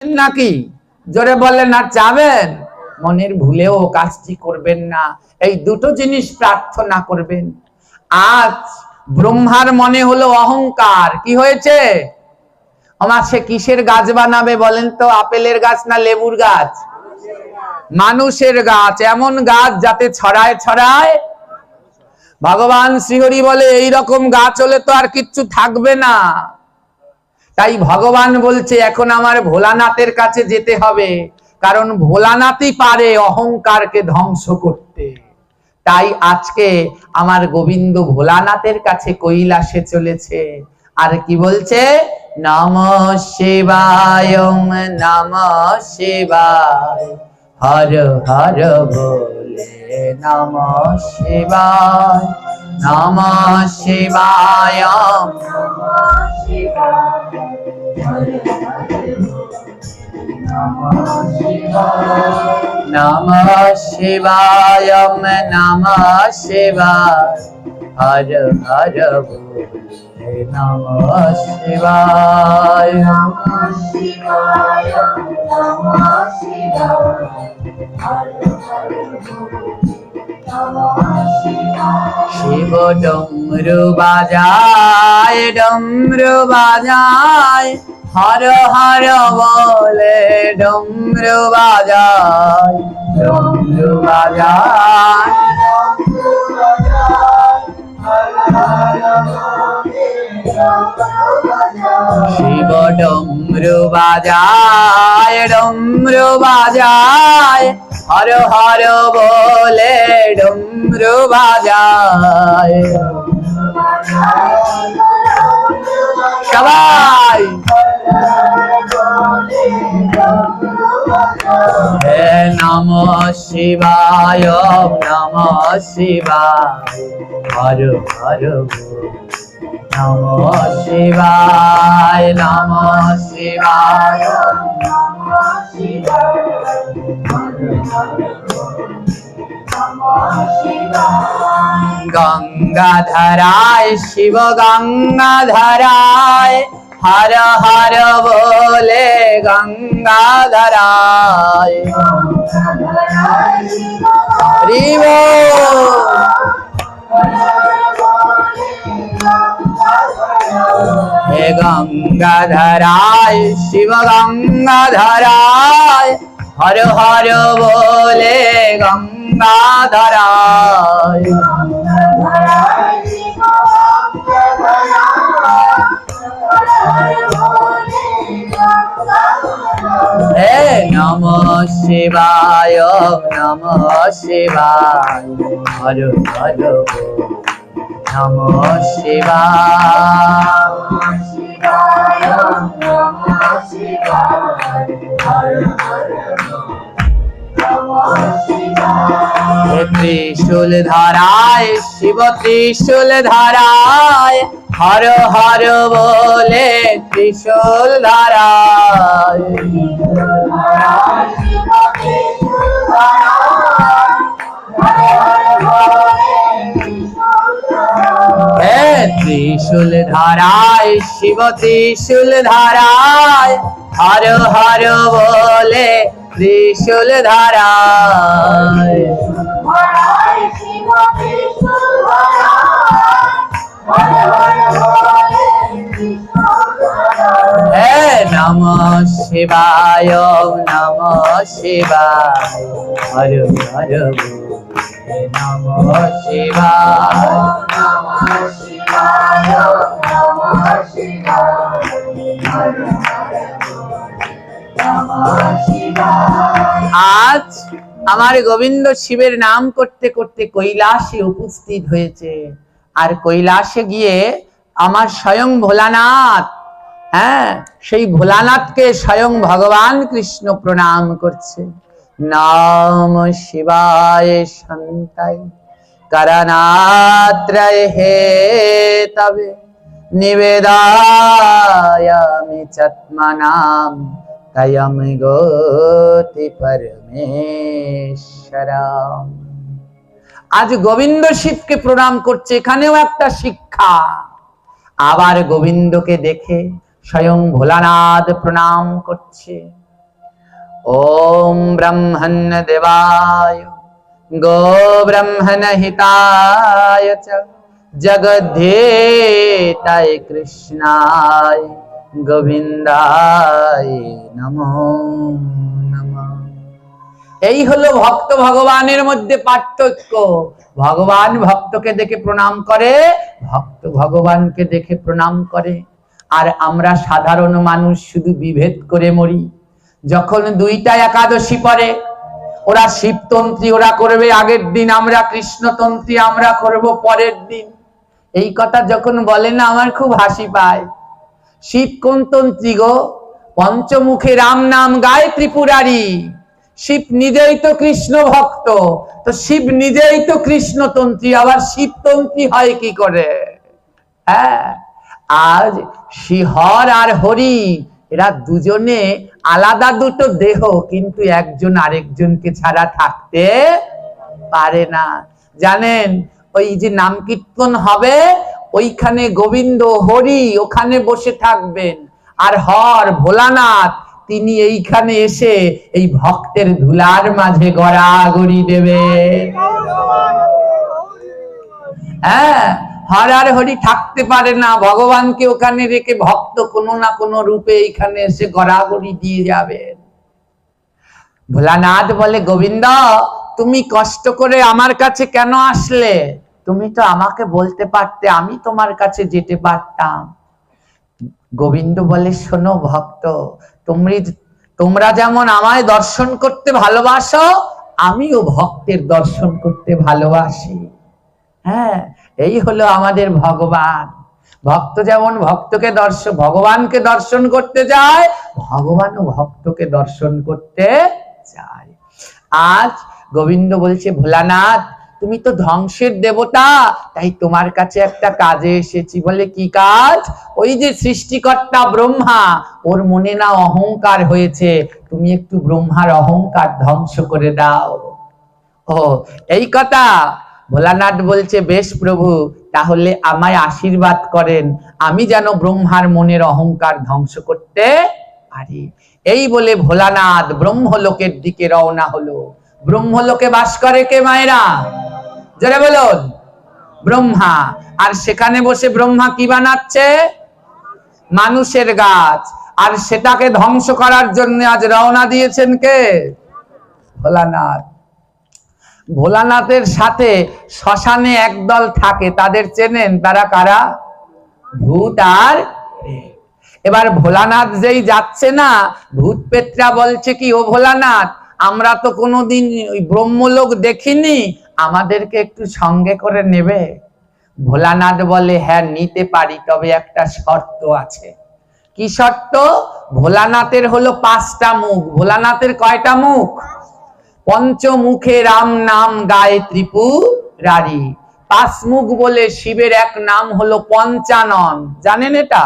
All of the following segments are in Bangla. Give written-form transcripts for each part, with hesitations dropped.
নাকি জোরে বললেন আর চাবেন? মনের ভুলেও কাজটি করবেন না, এই দুটো জিনিস প্রার্থনা করবেন। আজ ব্রহ্মার মনে হলো অহংকার, কি হয়েছে? আমার সে কিসের গাছ বানাবে বলেন তো? আপেলের গাছ না লেবুর গাছ? মানুষের গাছ, এমন গাছ যাতে ছড়ায় ছড়ায়। ভগবান শ্রীহরি বলে এই রকম গাছ হলে তো আর কিচ্ছু থাকবে না। তাই ভগবান বলছে এখন আমার ভোলানাথের কাছে যেতে হবে, কারণ ভোলানাথই পারে অহংকারকে ধ্বংস করতে। তাই আজকে আমার গোবিন্দ ভোলানাথের কাছে কৈলাসে চলেছে। আর কি বলছে? নমঃ শিবায় নমঃ শিবায়, হর হর বলে নমঃ শিবায়, নমঃ শিবায় নমঃ শিবায়, নমঃ শিবায় নমঃ শিবায়, হর হর বলে নমঃ শিবায়, নমঃ শিবায় নমঃ শিবায়, হর হর শিব ডমরু বাজায়, ডমরু বাজায়, হর হর বলে ডমরু বাজায়, ডমরু বাজায়, শিব ডমরু বাজায়, ডমরু বাজায়, হর হর বলে ডমরু বাজায়। সবাই হে নমঃ শিবায় নমঃ শিবায়, হর হর নমঃ শিবায়, নমঃ শিবায় নমঃ শিবায়, গঙ্গাধরায় শিব গঙ্গাধরায়, হর হর বলে গঙ্গাধরায়। হরিব হে গঙ্গাধরায় শিব গঙ্গাধরায়, হর হর বলে গঙ্গাধরায়। হে নমঃ শিবায় নমঃ শিবায়, হর হর নমঃ শিবায়, নমঃ শিবায়, হর হর ত্রিশূল ধরায় শিব ত্রিশূল ধরায়, হর হর বলে ত্রিশূল ধরায়। হে ত্রিশূল ধরায় শিব ত্রিশূল ধরায়, হর হর বলে ত্রিশূল ধরায়। হে নমঃ শিবায় নমঃ শিবায়, হর হর নমঃ শিবায়, নমঃ শিবায় নমঃ শিবায়, হর হর। আজ আমার গোবিন্দ শিবের নাম করতে করতে কৈলাসে উপস্থিত হয়েছে। আর কৈলাসে গিয়ে আমার স্বয়ং ভোলানাথ, হ্যাঁ সেই ভোলানাথকে স্বয়ং ভগবান কৃষ্ণ প্রণাম করছে। নাম শিবায় শান্তায় করনাত্রয় হে তবে নিবেদায়ামি চত্মনাম তয়ম গতি পরমেশ্বরম। আজ গোবিন্দ শিবকে প্রণাম করছে, এখানেও একটা শিক্ষা। আবার গোবিন্দকে দেখে স্বয়ং ভোলানাথ প্রণাম করছে। ओम ब्रह्मण्य देवाय गो ब्रह्मण हिताय च जगद्धेताय कृष्णाय गोविंदाय नमो नमः। এই হলো ভক্ত ভগবানের মধ্যে পার্থক্য। ভগবান ভক্তকে দেখে প্রণাম করে, ভক্ত ভগবানকে দেখে প্রণাম করে। আর আমরা সাধারণ মানুষ শুধু বিভেদ করে মরি। যখন দুইটা একাদশী পড়ে, ওরা শিবতন্ত্রী ওরা করবে আগের দিন, আমরা কৃষ্ণতন্ত্রী আমরা করব পরের দিন। এই কথা যখন বলে না আমার খুব হাসি পায়। শিব কোন তন্ত্রী গো? পঞ্চমুখে রাম নাম গায় ত্রিপুরারি। শিব নিজেই তো কৃষ্ণ ভক্ত, তো শিব নিজেই তো কৃষ্ণতন্ত্রী, আবার শিবতন্ত্রী হয় কি করে? হ্যাঁ, আজ শিহর আর হরি এরা দুজনে আলাদা দুটো দেহ, কিন্তু একজন আরেকজনকে ছাড়া থাকতে পারে না। জানেন, ওই যে নাম কীর্তন হবে, ওইখানে গোবিন্দ হরি ওখানে বসে থাকবেন, আর হর ভোলানাথ তিনি এইখানে এসে এই ভক্তের ধুলার মাঝে গড়াগড়ি দেবে। হ্যাঁ, হর আর হরি থাকতে পারে না, ভগবানকে ওখানে রেখে ভক্ত কোনো না কোনো রূপে এইখানে এসে গড়াগড়ি দিয়ে যাবেন। ভোলানাথ বলে, গোবিন্দ তুমি কষ্ট করে আমার কাছে কেন আসলে? তুমি তো আমাকে বলতে পারতে, আমি তোমার কাছে যেতে পারতাম। গোবিন্দ বলে, শোনো ভক্ত, তোমরা যেমন আমায় দর্শন করতে ভালোবাসো, আমিও ভক্তের দর্শন করতে ভালোবাসি। হ্যাঁ, এই হলো আমাদের ভগবান। ভক্ত যেমন ভগবানকে দর্শন করতে যায়, ভগবানও ভক্তকে দর্শন করতে যায়। আজ গোবিন্দ বলছে, ভোলানাথ তুমি তো ধ্বংসের দেবতা, তাই তোমার কাছে একটা কাজে এসেছি। বলে, কি কাজ? ওই যে সৃষ্টিকর্তা ব্রহ্মা, ওর মনে না অহংকার হয়েছে, তুমি একটু ব্রহ্মার অহংকার ধ্বংস করে দাও। ও এই কথা। ভোলানাথ বলছে, বেশ প্রভু, তাহলে আমায় আশীর্বাদ করেন, আমি যেন ব্রহ্মার মনের অহংকার ধ্বংস করতে পারি। এই বলে ভোলানাথ ব্রহ্মলোকের দিকে রওনা হলো। ব্রহ্মলোকে বাস করে কে মায়েরা? যারা বলুন, ব্রহ্মা। আর সেখানে বসে ব্রহ্মা কি বানাচ্ছে? মানুষের গাছ। আর সেটাকে ধ্বংস করার জন্য আজ রওনা দিয়েছেন কে? ভোলানাথ। ভোলানাথের সাথে শ্মশানে একদল থাকে, তাদের চেনেন? তারা কারা? ভূত আর প্রেত। এবার ভোলানাথ যেই যাচ্ছে না, ভূত প্রেতরা বলছে কি, ও ভোলানাথ আমরা তো কোনোদিন ওই ব্রহ্মলোক দেখিনি, আমাদেরকে একটু সঙ্গে করে নেবে? ভোলানাথ বলে, হ্যাঁ নিতে পারি, তবে একটা শর্ত আছে। কি শর্ত? ভোলানাথের হলো 5টা মুখ। ভোলানাথের কয়টা মুখ? পঞ্চমুখে রাম নাম গায়ে ত্রিপুরারি। 5 মুখ বলে শিবের এক নাম হলো পঞ্চানন, জানেন এটা?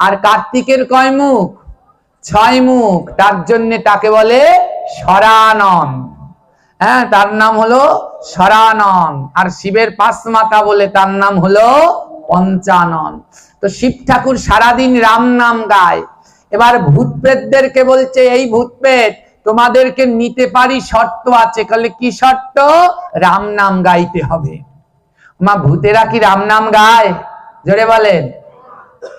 আর কার্তিকের কয় মুখ? 6 মুখ, তার জন্য তাকে বলে সরানন। হ্যাঁ, তার নাম হলো সরানন। আর শিবের 5 মাথা বলে তার নাম হলো পঞ্চানন। তো শিব ঠাকুর সারাদিন রাম নাম গায়। এবার ভূত প্রেতদেরকে বলছে, এই ভূত প্রেত তোমাদেরকে নিতে পারি, শর্ত আছে। বলে, কি শর্ত? রাম নাম গাইতে হবে। মা, ভূতেরা কি রাম নাম গায়? জোরে বলেন।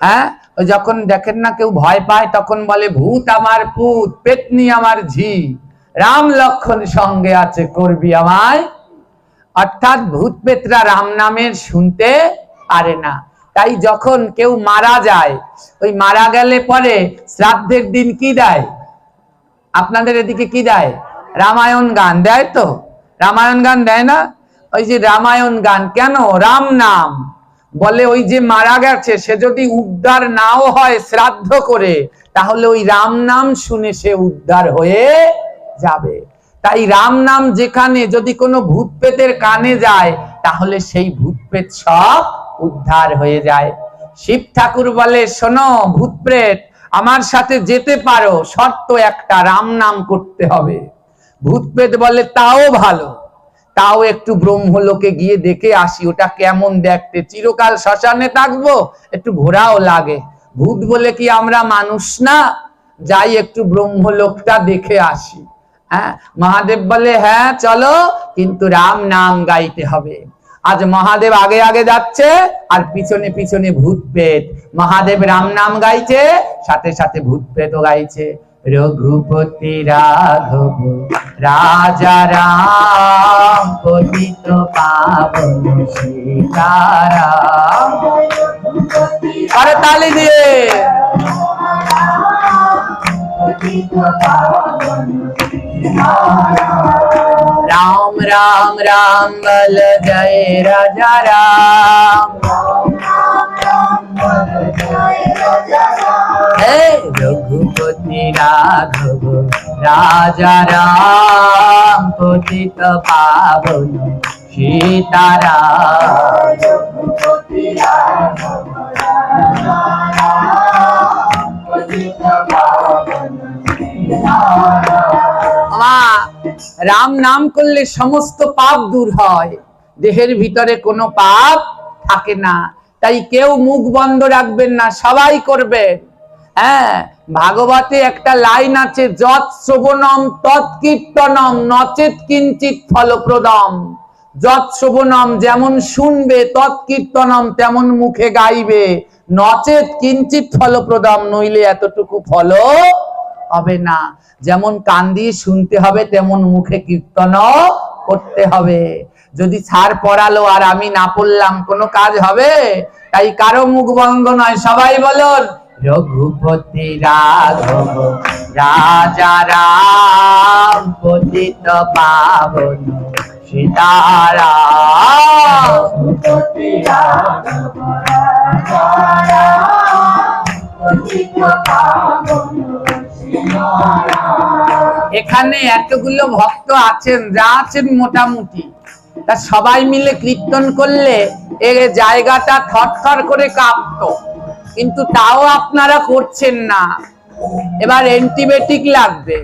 হ্যাঁ, ওই যখন দেখেন না কেউ ভয় পায়, তখন বলে, ভূত আমার পুত, পেতনি আমার ঝি, রাম লক্ষণ সঙ্গে আছে, করবি আমায়। অর্থাৎ ভূত প্রেতরা রাম নামের শুনতে পারে না। তাই যখন কেউ মারা যায়, ওই মারা গেলে পরে শ্রাদ্ধের দিন কি দেয়? আপনাদের এদিকে কি দেয়? রামায়ণ গান দেয়। তো রামায়ণ গান দেয় না? ওই যে রামায়ণ গান কেন? রাম নাম বলে, ওই যে মারা গেছে সে যদি উদ্ধার নাও হয় শ্রাদ্ধ করে, তাহলে ওই রাম নাম শুনে সে উদ্ধার হয়ে যাবে। তাই রাম নাম যেখানে যদি কোনো ভূত প্রেতের কানে যায়, তাহলে সেই ভূত প্রেত সব উদ্ধার হয়ে যায়। শিব ঠাকুর বলে, শোনো ভূত প্রেত, আমার সাথে যেতে পারো, শর্ত একটা, রাম নাম করতে হবে। ভূত প্রেত বলে, তাও ভালো, তাও একটু ব্রহ্মলোকে গিয়ে দেখে আসি, ওটা কেমন দেখতে, চিরকাল শ্মশানে থাকবো, একটু ঘোরাও লাগে। ভূত বলে, কি আমরা মানুষ না? যাই একটু ব্রহ্মলোকটা দেখে আসি। হ্যাঁ, মহাদেব বলে হ্যাঁ চলো, কিন্তু রাম নাম গাইতে হবে। আজ মহাদেব আগে আগে যাচ্ছে আর পিছনে পিছনে ভূত প্রেত। মহাদেব রাম নাম গাইছে, সাথে সাথে ভূত প্রেতও গাইছে। রঘুপতি রাঘব রাজা রাম, পতিত পাবন সীতারাম। আরে তালি দিয়ে राम राम राम बल जय राजा राम। हे रघुपति राघव राजा राम, पतित पावन सीताराम। रघुपति राघव राजा राम, पतित पावन রাম নাম করলে সমস্ত পাপ দূর হয়, দেহের ভিতরে কোনো পাপ থাকে না। তাই কেউ মুখ বন্ধ রাখবেন না, সবাই করবেন। হ্যাঁ, ভাগবতে একটা লাইন আছে, যৎ শ্রবণম তৎ কীর্তনম নচেৎ কিঞ্চিৎ ফলপ্রদম। যৎ শ্রবণম যেমন শুনবে, তৎ কীর্তনম তেমন মুখে গাইবে, নচেৎ কিঞ্চিৎ ফলপ্রদম নইলে এতটুকু ফল হবে না। যেমন কান দিয়ে শুনতে হবে, তেমন মুখে কীর্তন করতে হবে। যদি স্যার পড়ালো আর আমি না পড়লাম, কোনো কাজ হবে? তাই কারো মুখ বন্ধ নয়, সবাই বলুন রঘুপতি রাঘব রাজা রাম, পতিত পাবন সীতারাম। রঘুপতি রাঘব রাজা রাম, পতিত পাবন। এখানে এতগুলো ভক্ত আছেন, যা আছেন মোটামুটি, তা সবাই মিলে কীর্তন করলে এই জায়গাটা থরথর করে কাঁপতো, কিন্তু তাও আপনারা করছেন না। এবার অ্যান্টিবায়োটিক লাগবে।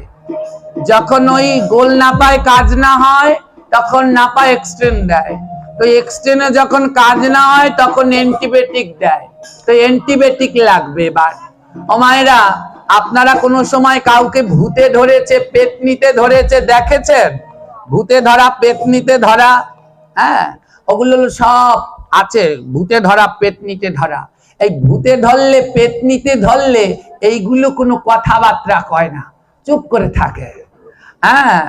যখন ওই গোল নাপায় কাজ না হয়, তখন নাপা এক্সটেন্ড দেয়। তো এক্সটেন্ডে যখন কাজ না হয়, তখন অ্যান্টিবায়োটিক দেয়। তো অ্যান্টিবায়োটিক লাগবে। এবার ও মায়েরা, আপনারা কোনো সময় কাউকে ভূতে ধরেছে, পেতনিতে ধরেছে দেখেছেন? ভূতে ধরা, পেতনিতে ধরা, হ্যাঁ, ওগুলো সব আছে। ভূতে ধরা, পেতনিতে ধরা। এই ভূতে ধরলে, পেতনিতে ধরলে এইগুলো কোনো কথাবার্তা কয় না, চুপ করে থাকে। হ্যাঁ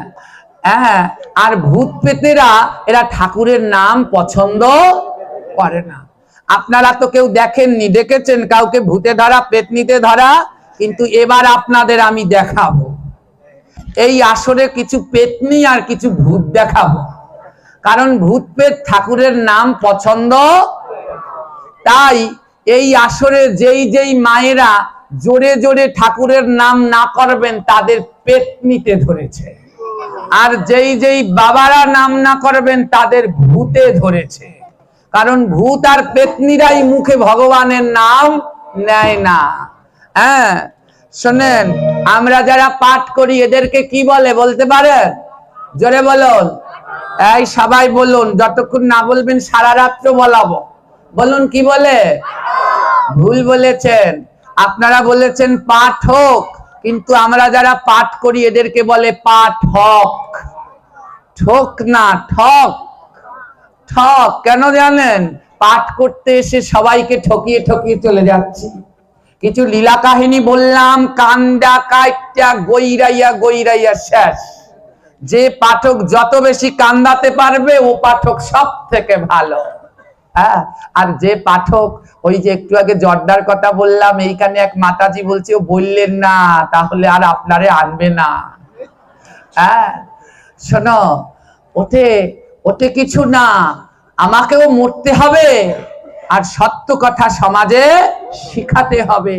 হ্যাঁ, আর ভূত পেতেরা এরা ঠাকুরের নাম পছন্দ করে না। আপনারা তো কেউ দেখেননি, দেখেছেন কাউকে ভূতে ধরা, পেতনিতে ধরা? কিন্তু এবার আপনাদের আমি দেখাবো। এই আসরে কিছু পেতনি আর কিছু ভূত দেখাবো, কারণ ভূত পেত ঠাকুরের নাম পছন্দ। তাই এই আসরে যেই যেই মায়েরা জোরে জোরে ঠাকুরের নাম না করবেন, তাদের পেতনিতে ধরেছে। আর যেই যেই বাবারা নাম না করবেন, তাদের ভূতে ধরেছে। কারণ ভূত আর পেতনিরাই মুখে ভগবানের নাম নেয় না। হ্যাঁ, শোনেন, আমরা যারা পাঠ করি এদেরকে কি বলে বলতে পারেন? জোরে বলুন। এই সবাই বলুন, যতক্ষণ না বলবেন সারা রাত্র বলাবো। বলুন কি বলে? ভুল বলেছেন, আপনারা বলেছেন পাঠক, কিন্তু আমরা যারা পাঠ করি এদেরকে বলে পাঠক। ঠক না, ঠক। ঠক কেন জানেন? পাঠ করতে এসে সবাইকে ঠকিয়ে ঠকিয়ে চলে যাচ্ছি। কিছু লীলা কাহিনী বললাম, কান্দা কাইটা গইরাইয়া গইরাইয়া শেষ। যে পাঠক যত বেশি কান্দাতে পারবে, ও পাঠক সব থেকে ভালো। হ্যাঁ, আর যে পাঠক, ওই যে একটু আগে জর্দার কথা বললাম, এইখানে এক মাতাজি বলছে ও বললেন না, তাহলে আর আপনারে আনবে না। হ্যাঁ, শোনো, ওতে ওতে কিছু না, আমাকেও মরতে হবে, আর সত্য কথা সমাজে শিখাতে হবে,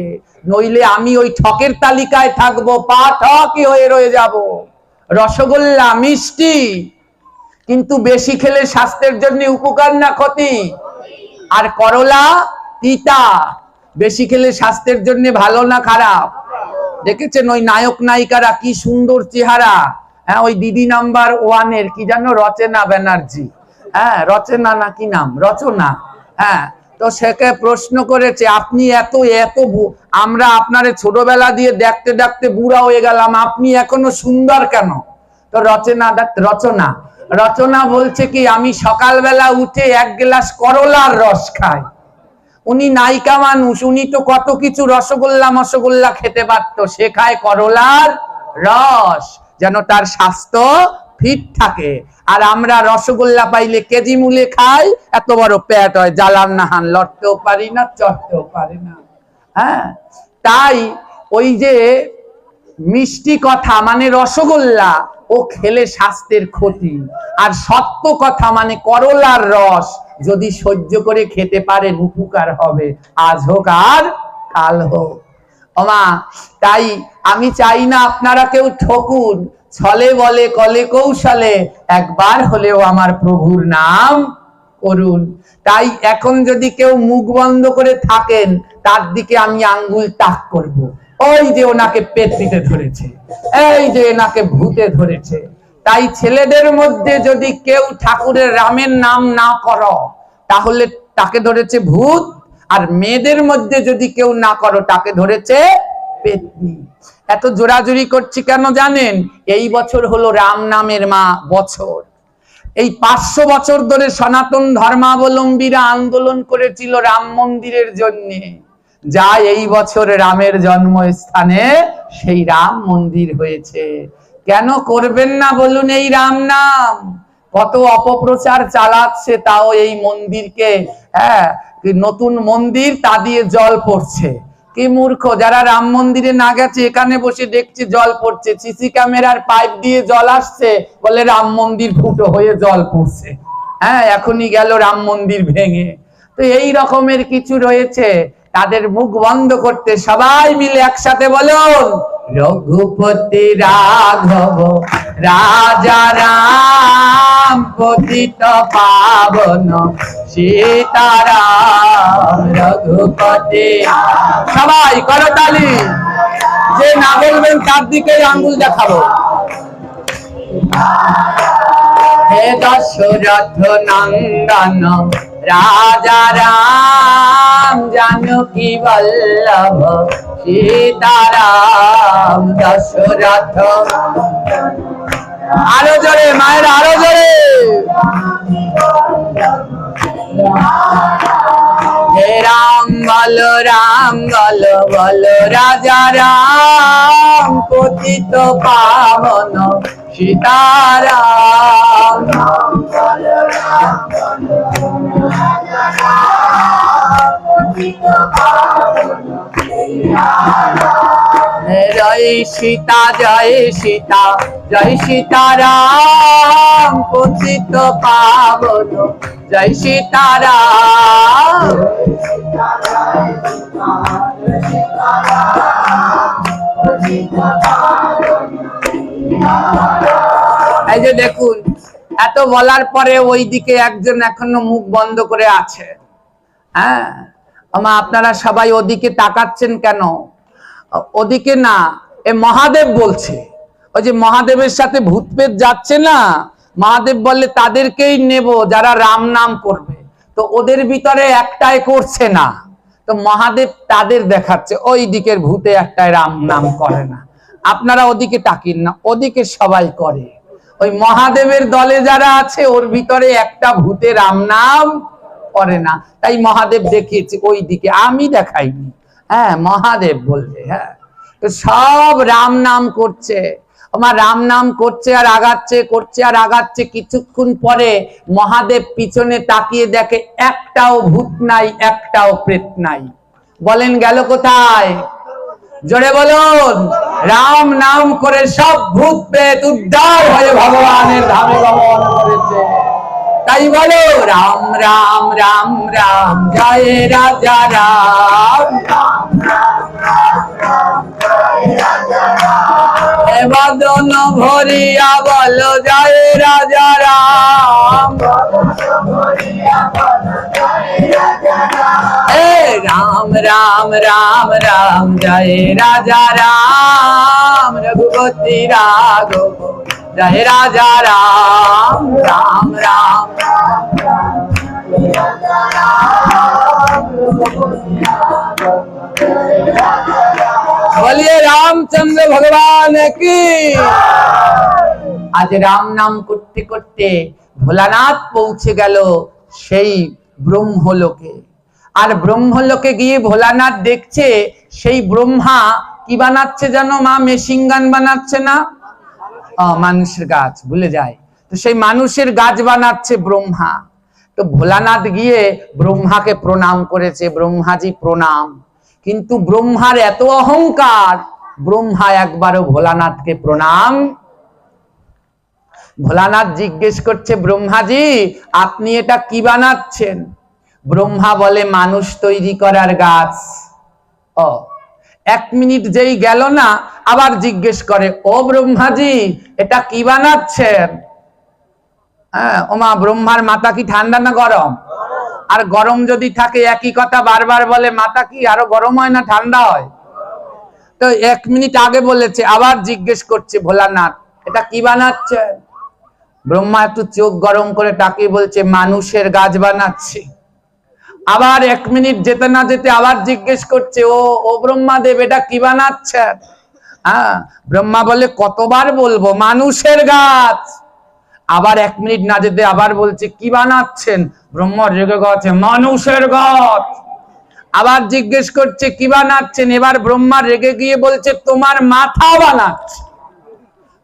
নইলে আমি ওই ঠকের তালিকায় থাকবো, পাঠকই হয়ে রয়ে যাব। রসগোল্লা মিষ্টি, কিন্তু বেশি খেলে স্বাস্থ্যের জন্য উপকার না ক্ষতি? আর করলা তিতা, বেশি খেলে স্বাস্থ্যের জন্য ভালো না খারাপ? দেখেছেন ওই নায়ক নায়িকারা কি সুন্দর চেহারা। হ্যাঁ, ওই দিদি নাম্বার 1 এর কি জানো, রচনা ব্যানার্জি। হ্যাঁ, রচনা না কি নাম, রচনা। হ্যাঁ, তো সেকে প্রশ্ন করেছে, আপনি এত এত আমরা আপনারে ছোটবেলা দিয়ে দেখতে দেখতে বুড়া হয়ে গেলাম, আপনি এখনো সুন্দর কেন? তো রচনা বলছে কি, আমি সকালবেলা উঠে এক গ্লাস করলার রস খাই। উনি নায়িকা মানুষ, উনি তো কত কিছু রসগোল্লা খেতে পারতো, সে খায় করলার রস যেন তার স্বাস্থ্য ফিট থাকে। আর আমরা রসগোল্লা পাইলে কেজি মূলে খাই, এত বড় পেট হয়, জ্বালান নাহান, লড়তেও পারি না, চড়তেও পারি না। হ্যাঁ, তাই ওই যে মিষ্টি কথা মানে রসগোল্লা, ও খেলে স্বাস্থ্যের ক্ষতি। আর সত্য কথা মানে করলার রস যদি সহ্য করে খেতে পারেন উপকার হবে, আজ হোক আর কাল হোক। ওমা, তাই আমি চাই না আপনারা কেউ ঠকুন, ছলে বলে কলে কৌশলে একবার হলেও আমার প্রভুর নাম করুন। তাই এখন যদি কেউ মুখ বন্ধ করে থাকেন, তার দিকে আমি আঙ্গুল তাক করব, ওই যে ওনাকে পেট্রিতে ধরেছে, এই যে এনাকে ভূতে ধরেছে। তাই ছেলেদের মধ্যে যদি কেউ ঠাকুরের রামের নাম না করো, তাহলে তাকে ধরেছে ভূত, আর মেয়েদের মধ্যে যদি কেউ না করো, তাকে ধরেছে পেতনি। এত জোরাজুরি করছি কেন জানেন? এই বছর হলো রাম নামের বছর। এই 500 বছর ধরে সনাতন ধর্মাবলম্বীরা আন্দোলন করেছিল রাম মন্দিরের জন্য, যা এই বছর রামের জন্মস্থানে সেই রাম মন্দির হয়েছে। কেন করবেন না বলুন এই রাম নাম? কত অপপ্রচার চালাচ্ছে, তাও এই মন্দিরকে, হ্যাঁ, নতুন মন্দির, তা দিয়ে জল পড়ছে। কি মূর্খ যারা রাম মন্দিরে না গেছে, এখানে বসে দেখছে জল পড়ছে, সিসি ক্যামেরার পাইপ দিয়ে জল আসছে, বলে রাম মন্দির ফুটো হয়ে জল পড়ছে। হ্যাঁ, এখনই গেল রাম মন্দির ভেঙে। তো এই রকমের কিছু রয়েছে, তাদের মুখ বন্ধ করতে সবাই মিলে একসাথে বলুন, রঘুপতি রাঘব রাজা রাম, পতিত পাবন সীতারাম, রঘুপতি। সবাই করতালি, যে না বলবেন তার দিকে আঙ্গুল দেখাবো। হে দশরথ নন্দন রাজা রাম, জানকী বল্লভ সীতারাম, দশরথ। আরো জোরে মায়ের, আরো জোরে। হে রাম বল বল রাজা রাম, পতিত পাবন সীতারাম। জয় সীতা জয় সীতা জয় সীতারাম, পতিত পাবন জয় সীতারাম। এই যে দেখুন, এত বলার পরে ওইদিকে একজন এখনো মুখ বন্ধ করে আছে। হ্যাঁ, আপনারা সবাই ওদিকে তাকাচ্ছেন কেন? ওদিকে না, এ মহাদেব বলছে। ওই যে মহাদেবের সাথে ভূত পেত যাচ্ছে না, মহাদেব বললে তাদেরকেই নেব যারা রাম নাম করবে। তো ওদের ভিতরে একটাই করছে না, তো মহাদেব তাদের দেখাচ্ছে, ওই দিকের ভূতে একটাই রাম নাম করে না। আপনারা ওদিকে তাকিন না, ওদিকে সবাই করে। ওই মহাদেবের দলে যারা আছে, ওর ভিতরে একটা ভূতে রাম নাম করে না, তাই মহাদেব দেখিয়েছে ওই দিকে, আমি দেখাইনি। হ্যাঁ, মহাদেব বলবে। হ্যাঁ, তো সব রাম নাম করছে, আমার রাম নাম করছে আর আগাচ্ছে, করছে আর আগাচ্ছে। কিছুক্ষণ পরে মহাদেব পিছনে তাকিয়ে দেখে একটাও ভূত নাই, একটাও প্রেত নাই। বলেন গেল কোথায়? জোরে বলুন। রাম নাম করে সব ভূত প্রেত উদ্ধার হয়ে ভগবানের ধামে গমন করেছে। তাই বলো রাম রাম রাম রাম, জয় রাজা রাম। বদন ভরিয়া বলো জয় রাজা রাম। রাম রাম রাম রাম, জয় রাজা রাম। রঘুপতি রাঘব জয় রাজা রাম। রাম রাম বলিए रामचंद्र भगवान की। आज राम नाम করতে করতে ভোলানাথ পৌঁছে গেল সেই ব্রহ্মলোকে। আর ব্রহ্মলোকে গিয়ে ভোলানাথ দেখছে সেই ব্রহ্মা কি বানাচ্ছে জানো মা? মেশিন গান বানাচ্ছে না? মানুষের গাছ, ভুলে যায়। তো সেই মানুষের গাছ বানাচ্ছে ব্রহ্মা। তো ভোলানাথ গিয়ে ব্রহ্মাকে প্রণাম করেছে, ব্রহ্মাজি প্রণাম। কিন্তু ব্রহ্মার এত অহংকার, ব্রহ্মা একবারও ভোলানাথকে প্রণাম। ভোলানাথ জিজ্ঞেস করছে, ব্রহ্মাজি আপনি এটা কি বানাচ্ছেন? ব্রহ্মা বলে, মানুষ তৈরি করার গাছ। এক মিনিট যেই গেল না, আবার জিজ্ঞেস করে, ও ব্রহ্মাজি এটা কি বানাচ্ছেন? ওমা, ব্রহ্মার মাথা কি ঠান্ডা না গরম? আর গরম যদি থাকে একই কথা বারবার বলে, মাথা কি আরো গরম হয় না ঠান্ডা হয়? তো এক মিনিট আগে বলেছে, আবার জিজ্ঞেস করছে ভোলানাথ এটা কি বানাচ্ছে? ব্রহ্মা একটু চোখ গরম করে তাকিয়ে বলছে, মানুষের গাছ বানাচ্ছি। আবার এক মিনিট যেতে না যেতে আবার জিজ্ঞেস করছে, ও ব্রহ্মাদেব এটা কি বানাচ্ছেন? ব্রহ্মা বলে, কতবার বলবো মানুষের গাছ। আবার এক মিনিট না যেতে আবার বলছে, কি বানাচ্ছেন? ব্রহ্মা রেগে গেছে, মানুষের গাছ। আবার জিজ্ঞেস করছে, কি বানাচ্ছেন? এবার ব্রহ্মা রেগে গিয়ে বলছে, তোমার মাথা বানাচ্ছে।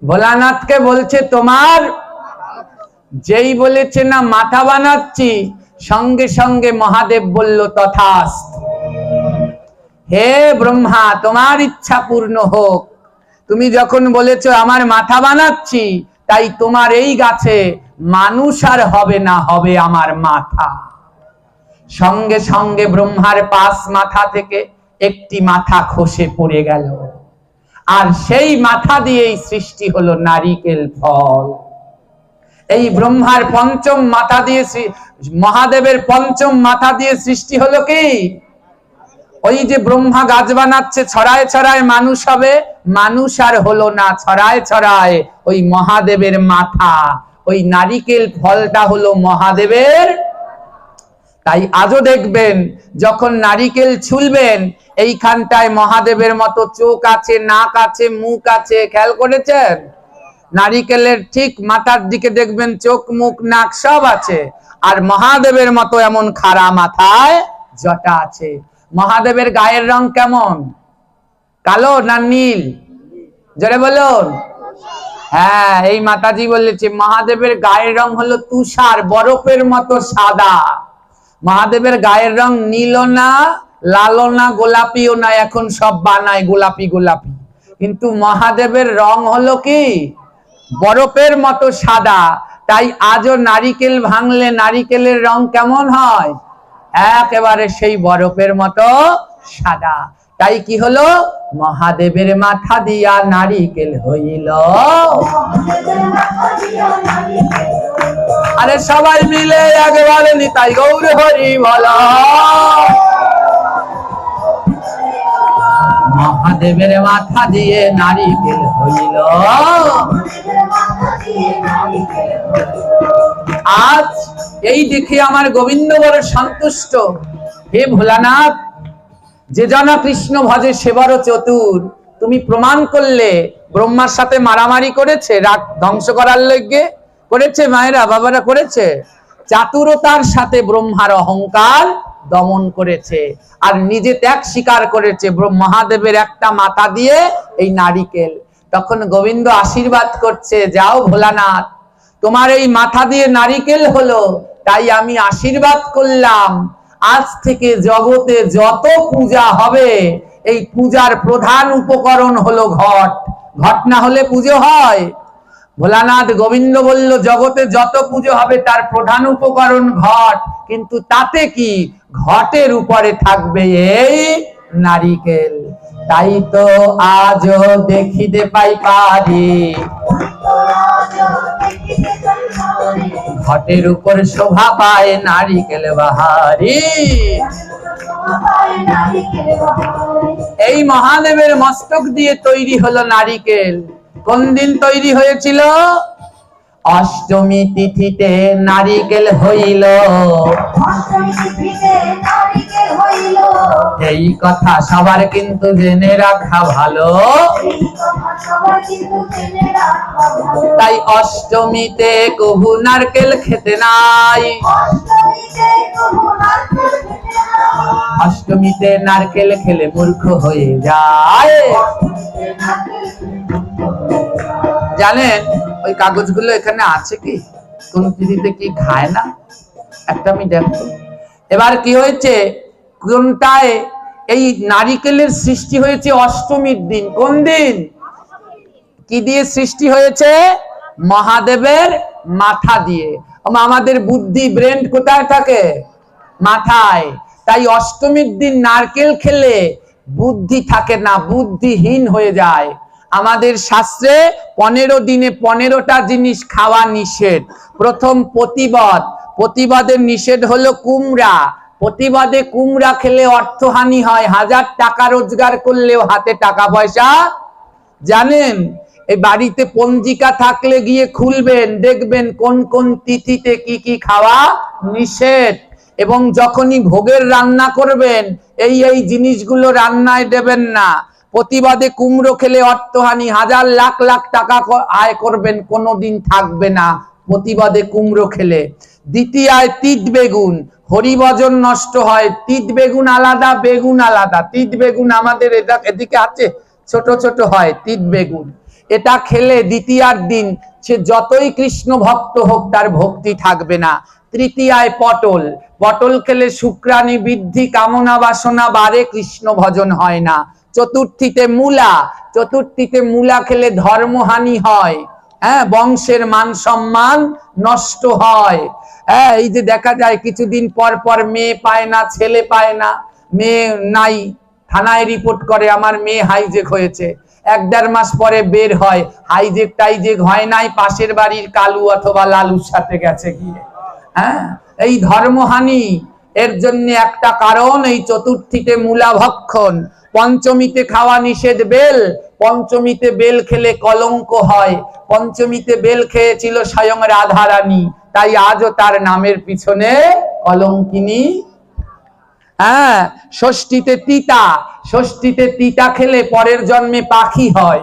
ভোলানাথকে বলছে, তোমার। যেই বলেছে না মাথা বানাচ্ছি, সঙ্গে সঙ্গে মহাদেব বলল, তথাস্তু। হে ব্রহ্মা, তোমার ইচ্ছা পূর্ণ হোক। তুমি যখন বলেছো আমার মাথা বানাচ্ছি, তাই তোমার এই গাছে মানুষ আর হবে না, হবে আমার মাথা। সঙ্গে সঙ্গে ব্রহ্মার পাশ মাথা থেকে একটি মাথা খসে পড়ে গেল। আর সেই মাথা দিয়েই সৃষ্টি হলো নারিকেল ফল। এই ব্রহ্মার পঞ্চম মাথা দিয়ে, মহাদেবের পঞ্চম মাথা দিয়ে সৃষ্টি হলো কি? ওই যে ব্রহ্মা গাছ বানাচ্ছে, ছড়ায় ছড়ায় মানুষ হবে, মানুষ আর হলো না, ছড়ায় ছড়ায় ওই মহাদেবের মাথা, ওই নারিকেল ফলটা হলো মহাদেবের। তাই আজও দেখবেন যখন নারিকেল ছুলবেন, এইখানটায় মহাদেবের মতো চোখ আছে, নাক আছে, মুখ আছে, খেয়াল করেছেন? নারিকেলের ঠিক মাথার দিকে দেখবেন চোখ, মুখ, নাক সব আছে। আর মহাদেবের মতো এমন খাড়া মাথায় জটা আছে। মহাদেবের গায়ের রং কেমন? কালো না নীল? জোরে বলুন। হ্যাঁ, এই মাতাজি বলেছে মহাদেবের গায়ের রং হলো তুষার, বরফের মতো সাদা। মহাদেবের গায়ের রং নীলও না, লালও না, গোলাপিও না। এখন সব বানায় গোলাপি গোলাপি, কিন্তু মহাদেবের রং হলো কি? বরফের মতো সাদা। তাই আজও নারিকেল ভাঙলে নারিকেলের রং কেমন হয়? একেবারে সেই বরফের মতো সাদা। তাই কি হলো? মহাদেবের মাথা দিয়া নারিকেল হইল। আরে সবাই মিলে একেবারে নিতাই গৌর হরি বলো। মহাদেবের মাথা দিয়ে নারিকেল হইল। আজ এই দেখে আমার গোবিন্দ বড় সন্তুষ্ট। হে ভোলানাথ, যে জনা কৃষ্ণ ভজে সে বড় চতুর। তুমি প্রমাণ করলে ব্রহ্মার সাথে মারামারি করেছে, রাত ধ্বংস করার লগ্গে করেছে, মায়েরা বাবারা করেছে। চাতুরতার সাথে ব্রহ্মার অহংকার দমন করেছে, আর নিজে ত্যাগ স্বীকার করেছে মহাদেবের একটা মাথা দিয়ে এই নারিকেল। তখন গোবিন্দ আশীর্বাদ করছে, যাও ভোলানাথ, তোমার এই মাথা দিয়ে নারিকেল হলো, তাই আমি আশীর্বাদ করলাম, আজ থেকে জগতে যত পূজা হবে, এই পূজার প্রধান উপকরণ হলো ঘট। ঘট না হলে পুজো হয়? ভোলানাথ গোবিন্দ বলল, জগতে যত পুজো হবে তার প্রধান উপকরণ ঘট, কিন্তু তাতে কি? ঘটের উপরে থাকবে এই নারিকেল। তাই তো আজও দেখিতে পাই পারি, ঘটের উপর শোভা পায় নারিকেল বাহারি। এই মহাদেবের মস্তক দিয়ে তৈরি হলো নারিকেল। কোন দিন তৈরি হয়েছিল? অষ্টমী তিথিতে নারিকেল হইল। এই কথা সবার কিন্তু জেনে রাখা ভালো। তাই অষ্টমীতে কবু নারকেল খেতে নাই, অষ্টমীতে নারকেল খেলে মূর্খ হয়ে যায়। জানেন ওই কাগজগুলো এখানে আছে কি কোন পৃথিবীতে কি খায় না? একটা আমি দেখো। এবার কি হয়েছে, কোনটায় এই নারিকেলের সৃষ্টি হয়েছে অষ্টমীর দিন। কোন দিন? কি দিয়ে সৃষ্টি হয়েছে? মহাদেবের মাথা দিয়ে। আমাদের বুদ্ধি ব্রেন কোথায় থাকে? মাথায়। তাই অষ্টমীর দিন নারকেল খেলে বুদ্ধি থাকে না, বুদ্ধিহীন হয়ে যায়। আমাদের শাস্ত্রে 15 দিনে 15টা জিনিস খাওয়া নিষেধ। প্রথম প্রতিবাদ, প্রতিবাদের নিষেধ হলো কুমড়া। প্রতিবাদে কুমড়া খেলে অর্থহানি হয়, 1000 টাকা রোজগার করলেও হাতে টাকা পয়সা। জানেন এই বাড়িতে পঞ্জিকা থাকলে গিয়ে খুলবেন, দেখবেন কোন কোন তিথিতে কি কি খাওয়া নিষেধ। এবং যখনই ভোগের রান্না করবেন এই এই জিনিসগুলো রান্নায় দেবেন না। প্রতিবাদে কুমড়ো খেলে অর্থহানি, 1000 লাখ লাখ টাকা আয় করবেন, কোনোদিন থাকবে না প্রতিবাদে কুমড়ো খেলে। দ্বিতীয় তিত বেগুন, হরিভজন নষ্ট হয়। তিত বেগুন আলাদা, বেগুন আলাদা। তিত বেগুন আমাদের এদিকে আছে, ছোট ছোট হয় তিত বেগুন। এটা খেলে দ্বিতীয়ার দিন সে যতই কৃষ্ণ ভক্ত হোক তার ভক্তি থাকবে না। তৃতীয়ায় পটল, পটল খেলে শুক্রাণী বৃদ্ধি, কামনা বাসনা বাড়ে, কৃষ্ণ ভজন হয় না। চতুর্থীতে মূলা, চতুর্থীতে মূলা খেলে ধর্মহানি হয়, বংশের মান সম্মান নষ্ট হয়। এই যে দেখা যায় কিছুদিন পর পর মেয়ে পায় না, ছেলে পায় না, মেয়ে নাই, থানায় রিপোর্ট করে আমার মেয়ে হাইজেক হয়েছে। 1-1.5 মাস পরে বের হয় হাইজেক টাইজেক হয় নাই, পাশের বাড়ির কালু অথবা লালুর সাথে গেছে গিয়ে। এই ধর্মহানি এর জন্য একটা কারণ এই চতুর্থীতে মূলা ভক্ষণ। পঞ্চমীতে খাওয়া নিষেধ বেল, পঞ্চমীতে বেল খেলে কলঙ্ক হয়। পঞ্চমীতে বেল খেয়েছিল স্বয়ং রাধারানী, তাই আজও তার নামের পিছনে কলঙ্কিনী। ষষ্ঠীতে তিতা, ষষ্ঠীতে তিতা খেলে পরের জন্মে পাখি হয়,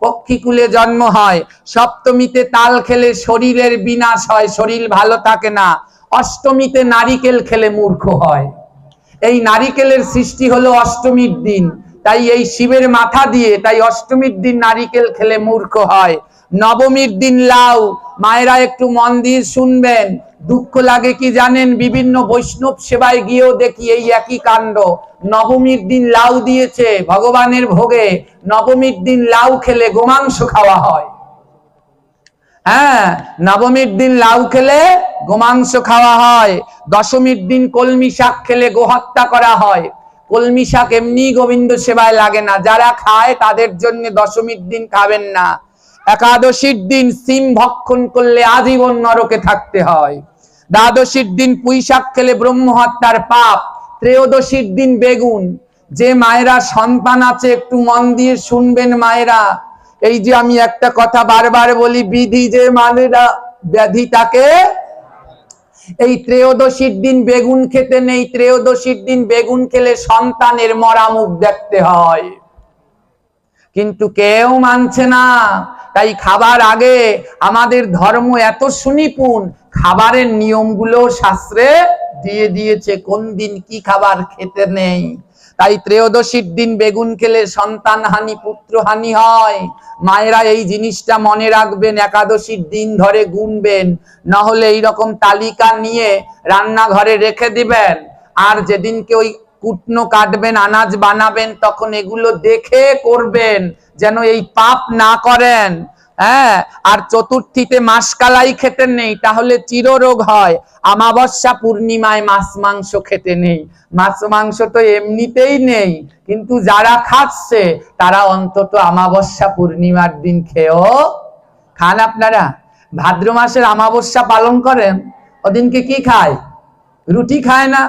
পক্ষীকুলে জন্ম হয়। সপ্তমীতে তাল খেলে শরীরের বিনাশ হয়, শরীর ভালো থাকে না। অষ্টমীতে নারিকেল খেলে মূর্খ হয়। এই নারিকেলের সৃষ্টি হলো অষ্টমীর দিন, তাই এই শিবের মাথা দিয়ে, তাই অষ্টমীর দিন নারিকেল খেলে মূর্খ হয়। নবমীর দিন লাউ, মায়েরা একটু মন দিয়ে শুনবেন। দুঃখ লাগে কি জানেন, বিভিন্ন বৈষ্ণব সেবায় গিয়েও দেখি এই একই কাণ্ড। নবমীর দিন লাউ দিয়েছে ভগবানের ভোগে, নবমীর দিন লাউ খেলে গোমাংস খাওয়া হয়। নবমীর দিন লাউ খেলে গোমাংস খাওয়া হয়। দশমীর দিন কলমি শাক খেলে গোহত্যা করা হয়। কলমি শাক এমনি গোবিন্দ সেবায় লাগে না, যারা খায় তাদের জন্য দশমীর দিন খাবেন না। একাদশীর দিন সিম ভক্ষণ করলে আজীবন নরকে থাকতে হয়। দ্বাদশীর দিন পুঁই শাক খেলে ব্রহ্ম হত্যার পাপ। ত্রয়োদশীর দিন বেগুন। যে মায়েরা সন্তান আছে একটু মন দিয়ে শুনবেন মায়েরা, এই যে আমি একটা কথা বারবার বলি, বিধি যে মানে না ব্যাধি তাকে। এই ত্রয়োদশীর দিন বেগুন খেতে নেই, ত্রয়োদশীর দিন বেগুন খেলে সন্তানের মরা মুখ দেখতে হয়, কিন্তু কেউ মানছে না। তাই খাবার আগে আমাদের ধর্ম এত সুনিপুণ, খাবারের নিয়মগুলো শাস্ত্রে দিয়ে দিয়েছে কোন দিন কি খাবার খেতে নেই। তাই ত্রয়োদশীর দিন বেগুন খেলে সন্তান হানি, পুত্র হানি হয়। মায়েরা এই জিনিসটা মনে রাখবেন, একাদশীর দিন ধরে গুনবেন, না হলে এইরকম তালিকা নিয়ে রান্নাঘরে রেখে দিবেন। আর যেদিনকে ওই কুটনো কাটবেন, আনাজ বানাবেন, তখন এগুলো দেখে করবেন যেন এই পাপ না করেন। আর চতুর্থীতে মাসকালাই খেতে নেই, তাহলে চিররোগ হয়। অমাবস্যা পূর্ণিমায় মাছ মাংস খেতে নেই। মাছ মাংস তো এমনিতেই নেই, কিন্তু যারা খাচ্ছে তারা অন্তত অমাবস্যা পূর্ণিমার দিন খেয়েও খান। আপনারা ভাদ্র মাসের অমাবস্যা পালন করেন, ওদিনকে কি খায়? রুটি খায় না।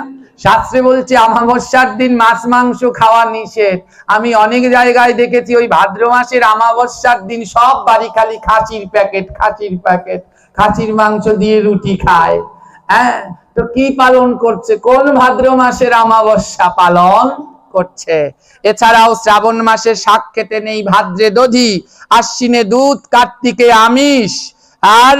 শাস্ত্রে বলছে অমাবস্যার দিন মাছ মাংস খাওয়া নিষেধ। আমি অনেক জায়গায় দেখেছি ওই ভাদ্র মাসের অমাবস্যার দিন সব বাড়ি খালি খাসির প্যাকেট, খাসির প্যাকেট, খাসির মাংস দিয়ে রুটি খায়। হ্যাঁ, তো কি পালন করছে? কোন ভাদ্র মাসের অমাবস্যা পালন করছে। এছাড়াও শ্রাবণ মাসে শাক খেতে নেই, ভাদ্রে দধি, আশ্বিনে দুধ, কার্তিকে আমিষ। আর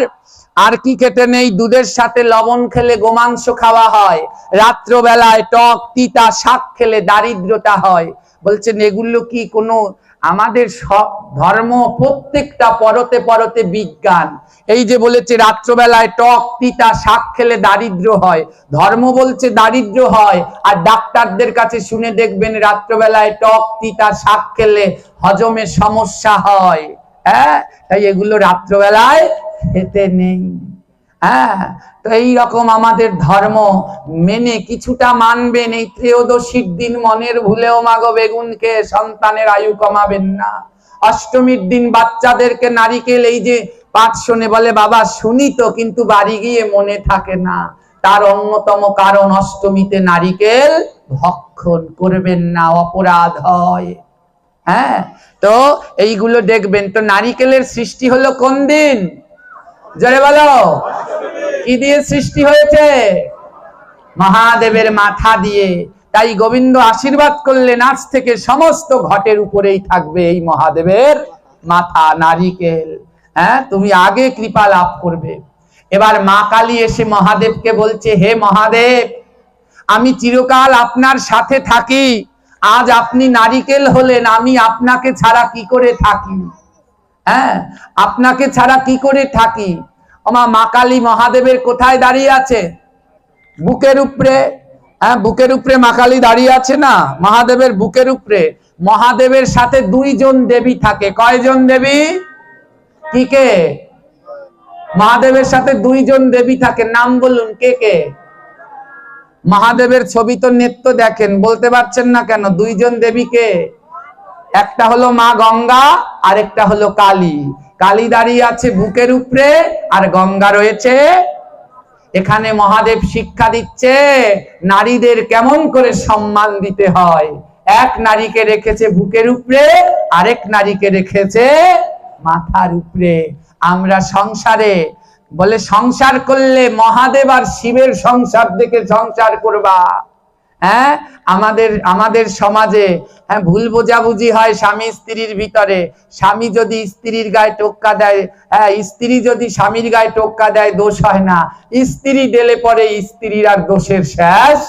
আর কি খেতে নেই? দুধের সাথে লবণ খেলে গোমাংস খাওয়া হয়। রাত্রবেলায় টক তিতা শাক খেলে দারিদ্রতা হয়। বলছেন এগুলো কি কোনো আমাদের সব ধর্ম প্রত্যেকটা পরতে পরতে বিজ্ঞান। এই যে বলেছে রাত্রবেলায় টক তিতা শাক খেলে দারিদ্র হয়, ধর্ম বলছে দারিদ্র হয়। আর ডাক্তারদের কাছে শুনে দেখবেন রাত্রবেলায় টক তিতা শাক খেলে হজমে সমস্যা হয়। হ্যাঁ, তাই এগুলো রাত্রবেলায় খেতে নেই। হ্যাঁ, তো এইরকম আমাদের ধর্ম মেনে কিছুটা মানবেন। এই ত্রয়োদশীর দিন মনের ভুলেও মাগো বেগুন খেয়ে সন্তানের আয়ু কমাবেন না। অষ্টমীর দিন বাচ্চাদেরকে নারিকেল এই যে পাঠ শোনে বলে বাবা শুনি তো, কিন্তু বাড়ি গিয়ে মনে থাকে না। তার অন্যতম কারণ অষ্টমীতে নারিকেল ভক্ষণ করবেন না, অপরাধ হয়। হ্যাঁ, তো এইগুলো দেখবেন। তো নারিকেলের সৃষ্টি হলো কোন দিন? জোরে বলো, কি দিয়ে সৃষ্টি হয়েছে? মহাদেবের মাথা দিয়ে। তাই গোবিন্দ আশীর্বাদ করলেন আজ থেকে সমস্ত ঘটের উপরেই থাকবে এই মহাদেবের মাথা, নারিকেল। হ্যাঁ, তুমি আগে কৃপা লাভ করবে। এবার মা কালী এসে মহাদেবকে বলছে, হে মহাদেব, আমি চিরকাল আপনার সাথে থাকি, আজ আপনি নারিকেল হলেন, আমি আপনাকে ছাড়া কি করে থাকি? হ্যাঁ, আপনাকে ছাড়া কি করে থাকি? মা কালী মহাদেবের কোথায় দাঁড়িয়ে আছে? বুকের উপরে। হ্যাঁ, বুকের উপরে মা কালী দাঁড়িয়ে আছে না, মহাদেবের বুকের উপরে। মহাদেবের সাথে দুইজন দেবী থাকে। কয়জন দেবী? কি কে? মহাদেবের সাথে দুইজন দেবী থাকে, নাম বলুন কে কে? মহাদেবের ছবি তো নেত্য দেখেন, বলতে পারছেন না কেন? দুইজন দেবীকে, একটা হলো মা গঙ্গা আর একটা হলো কালী। কালী দাঁড়িয়ে আছে বুকের উপরে আর গঙ্গা রয়েছে এখানে। মহাদেব শিক্ষা দিচ্ছে নারীদের কেমন করে সম্মান দিতে হয়। এক নারীকে রেখেছে বুকের উপরে, আরেক নারীকে রেখেছে মাথার উপরে। আমরা সংসারে বলে সংসার করলে মহাদেব আর শিবের সংসার দেখে সংসার করবা। হ্যাঁ, আমাদের সমাজে হ্যাঁ ভুল বোঝাবুঝি হয় স্বামী স্ত্রীর ভিতরে। স্বামী যদি স্ত্রীর গায়ে টোক্কা দেয়, হ্যাঁ, স্ত্রী যদি স্বামীর গায়ে টোক্কা দেয় দোষ হয় না, স্ত্রী দিলে পরে স্ত্রীর আর দোষের শেষ।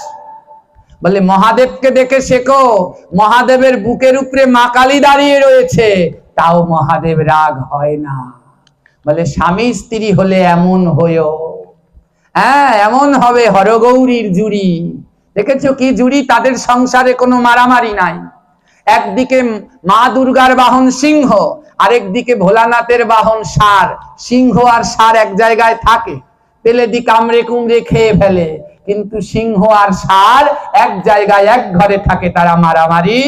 বলে মহাদেবকে দেখে শেখো, মহাদেবের বুকের উপরে মা কালী দাঁড়িয়ে রয়েছে, তাও মহাদেব রাগ হয় না। বলে স্বামী স্ত্রী হলে এমন হয়েও, হ্যাঁ এমন হবে হরগৌরীর জুড়ি। দেখেছো কি জুড়ি? তাদের সংসারে কোনো মারামারি নাই। একদিকে মা দুর্গার বাহন সিংহ, আরেকদিকে ভোলানাথের বাহন ষাঁড়। সিংহ আর ষাঁড় এক জায়গায় থাকে, পেলে দি কামড়ে কুমড়ে খেয়ে ফেলে, কিন্তু সিংহ আর ষাঁড় এক জায়গায় এক ঘরে থাকে, তারা মারামারি।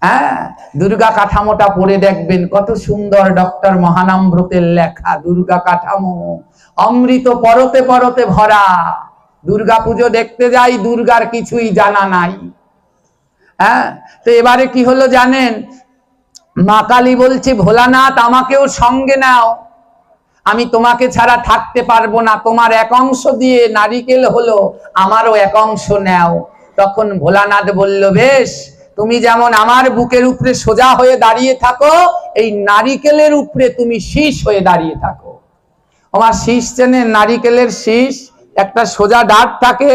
হ্যাঁ, দুর্গা কাঠামোটা পড়ে দেখবেন কত সুন্দর, ডক্টর মহানামব্রতের লেখা। দুর্গা কাঠামো অমৃত পরতে পরতে ভরা। দুর্গা পুজো দেখতে যাই, দুর্গার কিছুই জানা নাই। হ্যাঁ, তো এবারে কি হলো জানেন? মা কালী বলছে ভোলানাথ আমাকেও সঙ্গে নাও, আমি তোমাকে ছাড়া থাকতে পারবো না। তোমার এক অংশ দিয়ে নারিকেল হলো, আমারও এক অংশ নাও। তখন ভোলানাথ বলল বেশ, তুমি যেমন আমার বুকের উপরে সোজা হয়ে দাঁড়িয়ে থাকো, এই নারিকেলের উপরে তুমি শীষ হয়ে দাঁড়িয়ে থাকো। আমার শীষ চেনেন? নারিকেলের শীষ একটা সোজা ডাঁট থাকে,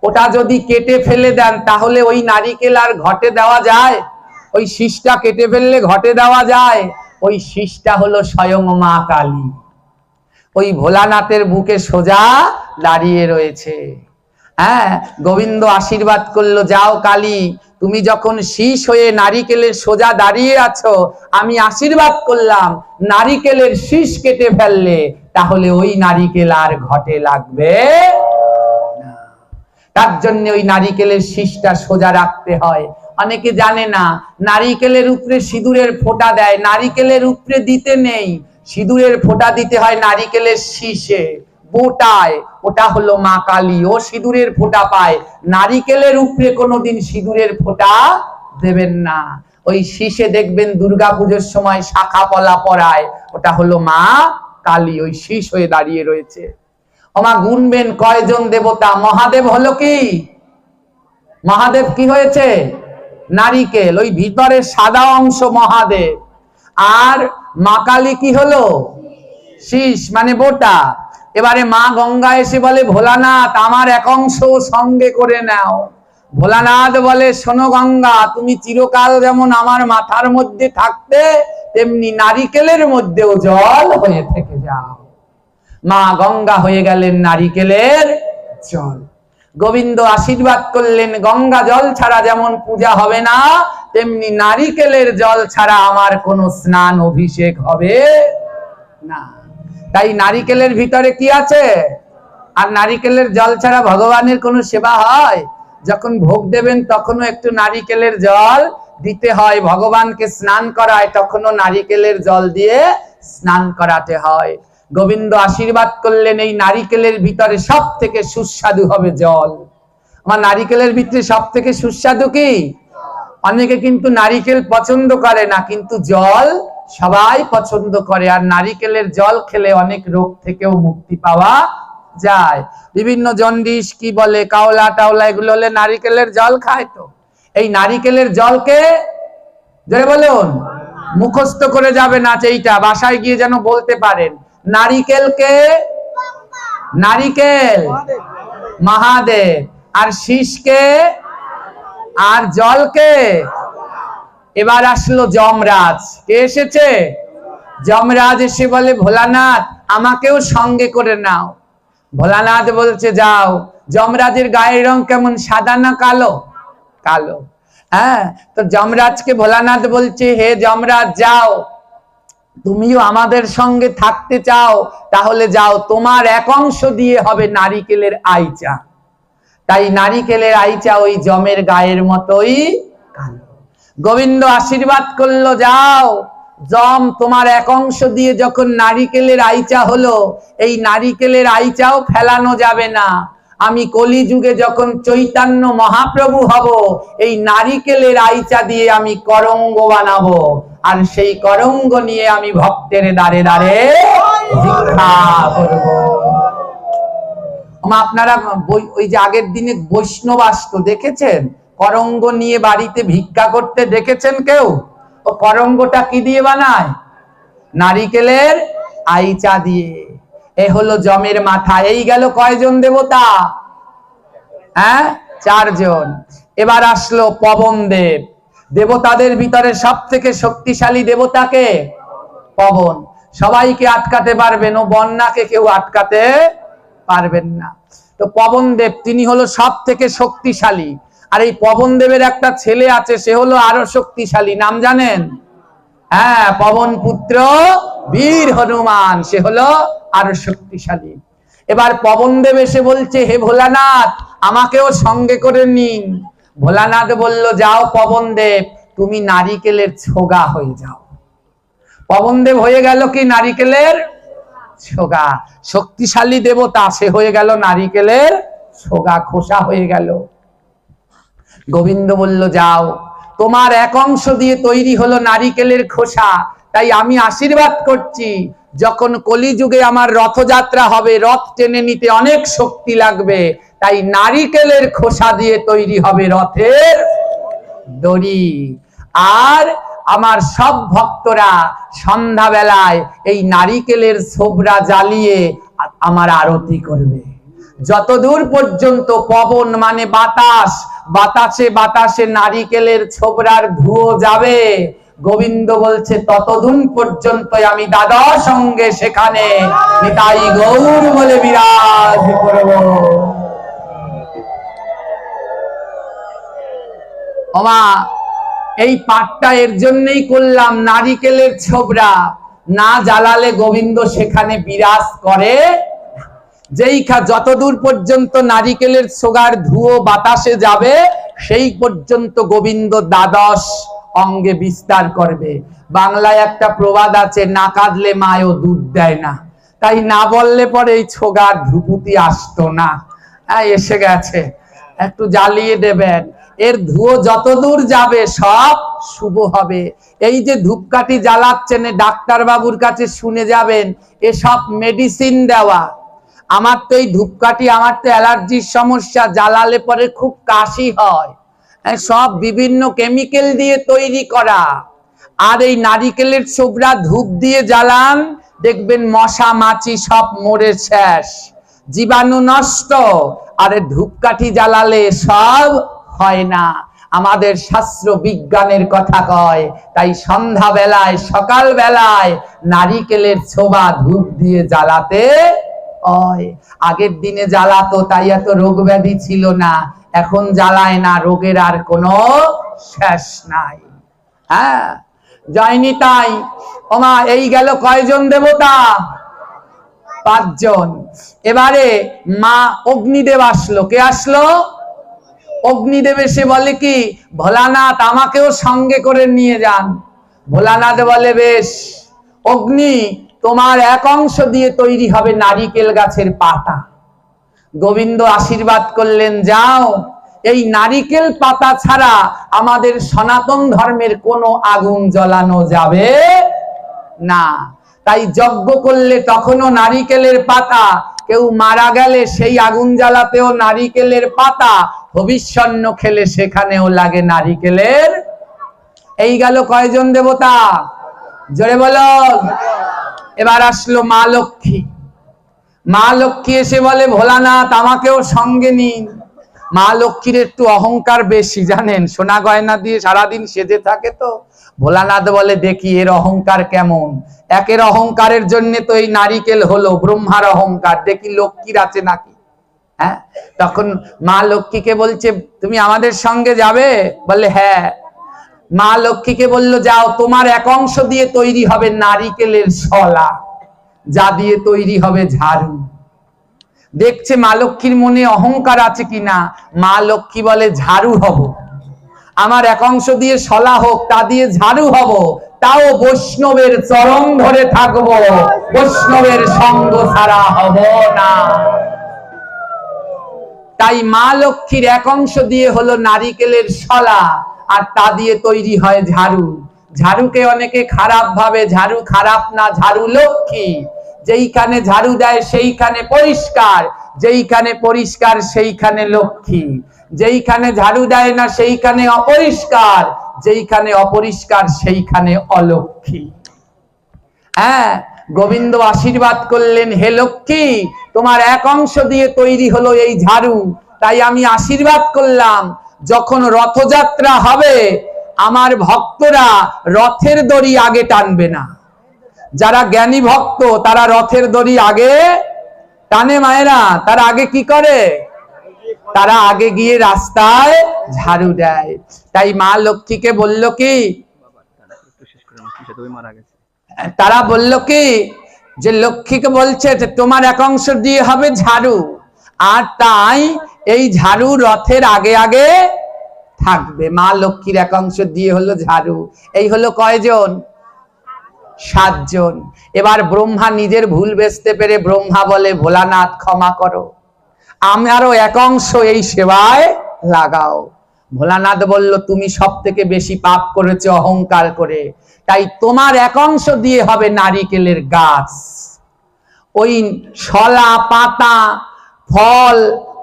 ওটা যদি কেটে ফেলে দেন তাহলে ওই নারিকেল আর ঘটে দেওয়া যায়? ওই শীষটা কেটে ফেললে ঘটে দেওয়া যায়? ওই শীষটা হলো স্বয়ং মা কালী, ওই ভোলানাথের বুকে সোজা দাঁড়িয়ে রয়েছে। হ্যাঁ, গোবিন্দ আশীর্বাদ করলো, যাও কালী, তুমি যখন শীষ হয়ে নারিকেলের সোজা দাঁড়িয়ে আছো, আমি আশীর্বাদ করলাম নারিকেলের শীষ কেটে ফেললে তাহলে ওই নারিকেল আর ঘটে লাগবে না। তার জন্য ওই নারিকেলের শীষটা সোজা রাখতে হয়। অনেকে জানে না, নারিকেলের উপরে সিঁদুরের ফোঁটা দেয়, নারিকেলের উপরে দিতে নেই, সিঁদুরের ফোঁটা দিতে হয় নারিকেলের শীষে, বোটায়। ওটা হলো মা কালী, ও সিঁদুরের ফোঁটা পায়। নারিকেলের উপরে কোনোদিন সিঁদুরের ফোঁটা দেবেন না। ওই শীষে দেখবেন দুর্গা পুজোর সময় শাখা পলা পরায়, ওটা হলো মা কালী, ওই শীষ হয়ে দাঁড়িয়ে রয়েছে। ওমা গুনবেন কয়জন দেবতা। মহাদেব হলো কি? মহাদেব কি হয়েছে? নারিকেল, ওই ভিতরে সাদা অংশ মহাদেব। আর মা কালী কি হলো? শীষ মানে বোটা। এবারে মা গঙ্গা এসে বলে ভোলানাথ আমার এক অংশ সঙ্গে করে নাও। ভোলানাথ বলে শোনো গঙ্গা, তুমি চিরকাল যেমন আমার মাথার মধ্যে থাকতে, তেমনি নারিকেলের মধ্যেও জল হয়ে থেকে যাও। মা গঙ্গা হয়ে গেলেন নারিকেলের জল। গোবিন্দ আশীর্বাদ করলেন গঙ্গা জল ছাড়া যেমন পূজা হবে না, তেমনি নারিকেলের জল ছাড়া আমার কোনো স্নান অভিষেক হবে না। তাই নারিকেলের ভিতরে কি আছে? আর নারিকেলের জল ছাড়া ভগবানের কোনো সেবা হয়? যখন ভোগ দেবেন তখনও একটু নারিকেলের জল দিতে হয়। ভগবানকে স্নান করায় তখনও নারিকেলের জল দিয়ে স্নান করাতে হয়। গোবিন্দ আশীর্বাদ করলেন এই নারিকেলের ভিতরে সব থেকে সুস্বাদু হবে জল। আমার নারিকেলের ভিতরে সব থেকে সুস্বাদু কি? অনেকে কিন্তু নারিকেল পছন্দ করে না, কিন্তু জল সবাই পছন্দ করে। আর নারিকেলের জল খেলে অনেক রোগ থেকেও মুক্তি পাওয়া যায়। বিভিন্ন জন্ডিস কি বলে, কাওলা টাওলা, এগুলো হলে নারিকেলের জল খায়। তো এই নারিকেলের জলকে জোরে বলুন, মুখস্থ করে যাবে না, এইটা বাসায় গিয়ে যেন বলতে পারেন। নারিকেলকে নারিকেল মহাদেব, আর শীষকে আর জলকে। এবার আসলো যমরাজ। কে এসেছে? যমরাজ এসে বলে ভোলানাথ আমাকেও সঙ্গে করে নাও। ভোলানাথ বলছে যাও। যমরাজের গায়ের রং কেমন, সাদা না কালো? কালো। হ্যাঁ, তো যমরাজকে ভোলানাথ বলছে হে যমরাজ যাও, তুমিও আমাদের সঙ্গে থাকতে চাও, তাহলে যাও, তোমার এক অংশ দিয়ে হবে নারিকেলের আইচা। তাই নারিকেলের আইচা ওই যমের গায়ের মতোই কালো। গোবিন্দ আশীর্বাদ করলো যাও যম, তোমার এক অংশ দিয়ে যখন নারিকেলের আইচা হলো, এই নারিকেলের আইচাও ফেলানো যাবে না। আমি কলিযুগে যখন চৈতন্য মহাপ্রভু হব, এই নারিকেলের আইচা দিয়ে আমি করঙ্গ বানাবো, আর সেই করঙ্গ নিয়ে আমি ভক্তের দ্বারে দ্বারে ভিক্ষা করব। আপনারা ওই যে আগের দিনে বৈষ্ণব আসতো দেখেছেন? করঙ্গ নিয়ে বাড়িতে ভিক্ষা করতে দেখেছেন কেউ? ও করঙ্গটা কি দিয়ে বানায়? নারিকেলের আইচা দিয়ে। এ হলো জমের মাথা। এই গেল কয়জন দেবতা? হ্যাঁ, 4 জন। এবার আসলো পবন দেব। দেবতাদের ভিতরে সব থেকে শক্তিশালী দেবতাকে পবন। সবাইকে আটকাতে পারবেন, ও বন্যাকে কেউ আটকাতে পারবেন না। তো পবন দেব তিনি হলো সব থেকে শক্তিশালী। আর এই পবন দেবের একটা ছেলে আছে, সে হলো আরো শক্তিশালী। নাম জানেন? হ্যাঁ, পবন পুত্র বীর হনুমান, সে হলো আরো শক্তিশালী। এবার পবন দেব এসে বলছে হে ভোলানাথ আমাকেও সঙ্গে করে নিন। ভোলানাথ বলল যাও পবন দেব, তুমি নারিকেলের ছোগা হয়ে যাও। পবন দেব হয়ে গেল কি? নারিকেলের ছোগা। শক্তিশালী দেবতা, সে হয়ে গেল নারিকেলের ছোগা, খোসা হয়ে গেল। গোবিন্দ বলল যাও, তোমার এক অংশ দিয়ে তৈরি হলো নারিকেলের খোসা। তাই আমি আশীর্বাদ করছি, যখন কলিযুগে আমার রথযাত্রা হবে, রথ টেনে নিতে অনেক শক্তি লাগবে, তাই নারিকেলের খোসা দিয়ে তৈরি হবে রথের দড়ি। আর আমার সব ভক্তরা সন্ধ্যাবেলায় এই নারিকেলের ছোবরা জ্বালিয়ে আমার আরতি করবে। যতদূর পর্যন্ত পবন মানে বাতাস, বাতাসে বাতাসে নারিকেলের ছোবরার ধুয়ো যাবে, গোবিন্দ বলছে ততদিন পর্যন্ত আমি দাদা সঙ্গে সেখানে নিতাই গৌর বলে বিরাজ করব। ওমা এই পাঠটা এর জন্যই করলাম, নারিকেলের ছোবরা না জ্বালালে গোবিন্দ সেখানে বিরাজ করে। যতদূর পর্যন্ত নারিকেলের ছোগার ধুয়ো বাতাসে যাবে, সেই পর্যন্ত গোবিন্দ দ্বাদশ অঙ্গে বিস্তার করবে। বাংলায় একটা প্রবাদ আছে, না কাঁদলে মায়ও দুধ দেয় না। তাই না বললে পরে এই ছোগার ধুপুতি আসতো না। এসে গেছে, একটু জ্বালিয়ে দেবেন। এর ধুয়ো যতদূর যাবে সব শুভ হবে। এই যে ধূপকাঠি জ্বালাচ্ছেন, ডাক্তার বাবুর কাছে শুনে যাবেন, এসব মেডিসিন দেওয়া। আমার তো এই ধূপকাঠি, আমার তো অ্যালার্জির সমস্যা, জ্বালালে পরে খুব কাশি হয়, সব বিভিন্ন কেমিক্যাল দিয়ে তৈরি করা। আর এই নারিকেলের ছোবড়া ধূপ দিয়ে জ্বালান, দেখবেন মশা মাছি সব মরে শেষ, জীবাণু নষ্ট। আর ধূপকাঠি জ্বালালে সব হয় না। আমাদের শাস্ত্র বিজ্ঞানের কথা কয়, তাই সন্ধ্যা বেলায় সকাল বেলায় নারিকেলের ছোবা ধূপ দিয়ে জ্বালাতে হয়। আগের দিনে জ্বালাতো, তাই এত রোগ ব্যাধি ছিল না। এখন জ্বালায় না, রোগের আর কোনো শেষ নাই। হ্যাঁ, যায়নি তাই। ওমা, এই গেল কয়জন দেবতা? 5 জন। এবারে মা অগ্নিদেব আসলো। কে আসলো? অগ্নিদেব এসে বলে কি, ভোলানাথ আমাকেও সঙ্গে করে নিয়ে যান। ভোলানাথ বলে বেশ। অগ্নি, তোমার এক অংশ দিয়ে তৈরি হবে নারিকেল গাছের পাতা। গোবিন্দ আশীর্বাদ করলেন, যাও, এই নারিকেল পাতা ছাড়া আমাদের সনাতন ধর্মের কোনো আগুন জ্বালানো যাবে না। তাই যজ্ঞ করলে তখনও নারিকেলের পাতা, কেউ মারা গেলে সেই আগুন জ্বালাতেও নারিকেলের পাতা, হবিষ্যন্ন খেলে সেখানেও লাগে নারিকেলের। এই গেল কয়জন দেবতা? জোরে বলো। এবার আসলো মা লক্ষ্মী। মা লক্ষ্মী এসে বলে, ভোলানাথ আমাকেও সঙ্গে নিন। মা লক্ষ্মীর একটু অহংকার বেশি, জানেন, সোনা গয়না দিয়ে সারাদিন সেজে থাকে তো। ভোলানাথ বলে, দেখি এর অহংকার কেমন। একের অহংকারের জন্য তো এই নারিকেল হলো, ব্রহ্মার অহংকার, দেখি লক্ষ্মীর আছে নাকি। হ্যাঁ, তখন মা লক্ষ্মীকে বলছে, তুমি আমাদের সঙ্গে যাবে? বলে হ্যাঁ। মা লক্ষ্মীকে বললো, যাও, তোমার এক অংশ দিয়ে তৈরি হবে নারিকেলের শলা, যা দিয়ে তৈরি হবে ঝাড়ু। দেখছে মা লক্ষ্মীর মনে অহংকার আছে কিনা। মা লক্ষ্মী বলে, ঝাড়ু হব, আমার এক অংশ দিয়ে শলা হোক, তা দিয়ে ঝাড়ু হব, তাও বৈষ্ণবের চরণ ধরে থাকবো, বৈষ্ণবের সঙ্গ ছাড়া হব না। তাই মা লক্ষ্মীর এক অংশ দিয়ে হলো নারিকেলের শলা, আর তা দিয়ে তৈরি হয় ঝাড়ু। ঝাড়ুকে অনেকে খারাপ ভাবে, ঝাড়ু খারাপ না, ঝাড়ু লক্ষ্মী। যেইখানে ঝাড়ু দেয় সেইখানে পরিষ্কার, যেইখানে পরিষ্কার সেইখানে লক্ষ্মী। যেইখানে ঝাড়ু দেয় না সেইখানে অপরিষ্কার, যেইখানে অপরিষ্কার সেইখানে অলক্ষ্মী। হ্যাঁ, গোবিন্দ আশীর্বাদ করলেন, হে লক্ষ্মী, তোমার এক অংশ দিয়ে তৈরি হলো এই ঝাড়ু। তাই আমি আশীর্বাদ করলাম, যখন রথযাত্রা হবে আমার ভক্তরা রথের দড়ি আগে টানবে না। যারা জ্ঞানী ভক্ত তারা রথের দড়ি আগে টানে মায়েরা। তারা আগে কি করে? তারা আগে গিয়ে রাস্তায় ঝাড়ু দেয়। তাই মা লক্ষ্মীকে বলল কি, তারা বলল কি, যে লক্ষ্মীকে বলছে যে তোমার এক অংশ দিয়ে হবে ঝাড়ু, আর তাই এই ঝাড়ু রথের আগে আগে থাকবে। মা লক্ষ্মীর এক অংশ দিয়ে হলো ঝাড়ু। এই হলো কয়জন? 7 জন। এবার ব্রহ্মা নিজের ভুল বুঝতে পেরে ব্রহ্মা বলে, ভোলানাথ ক্ষমা করো, আমারও এক অংশ এই সেবায় লাগাও। ভোলানাথ বলল, তুমি সব থেকে বেশি পাপ করেছো অহংকার করে, তাই তোমার এক অংশ দিয়ে হবে নারিকেলের গাছ। ওই শলা, পাতা, ফল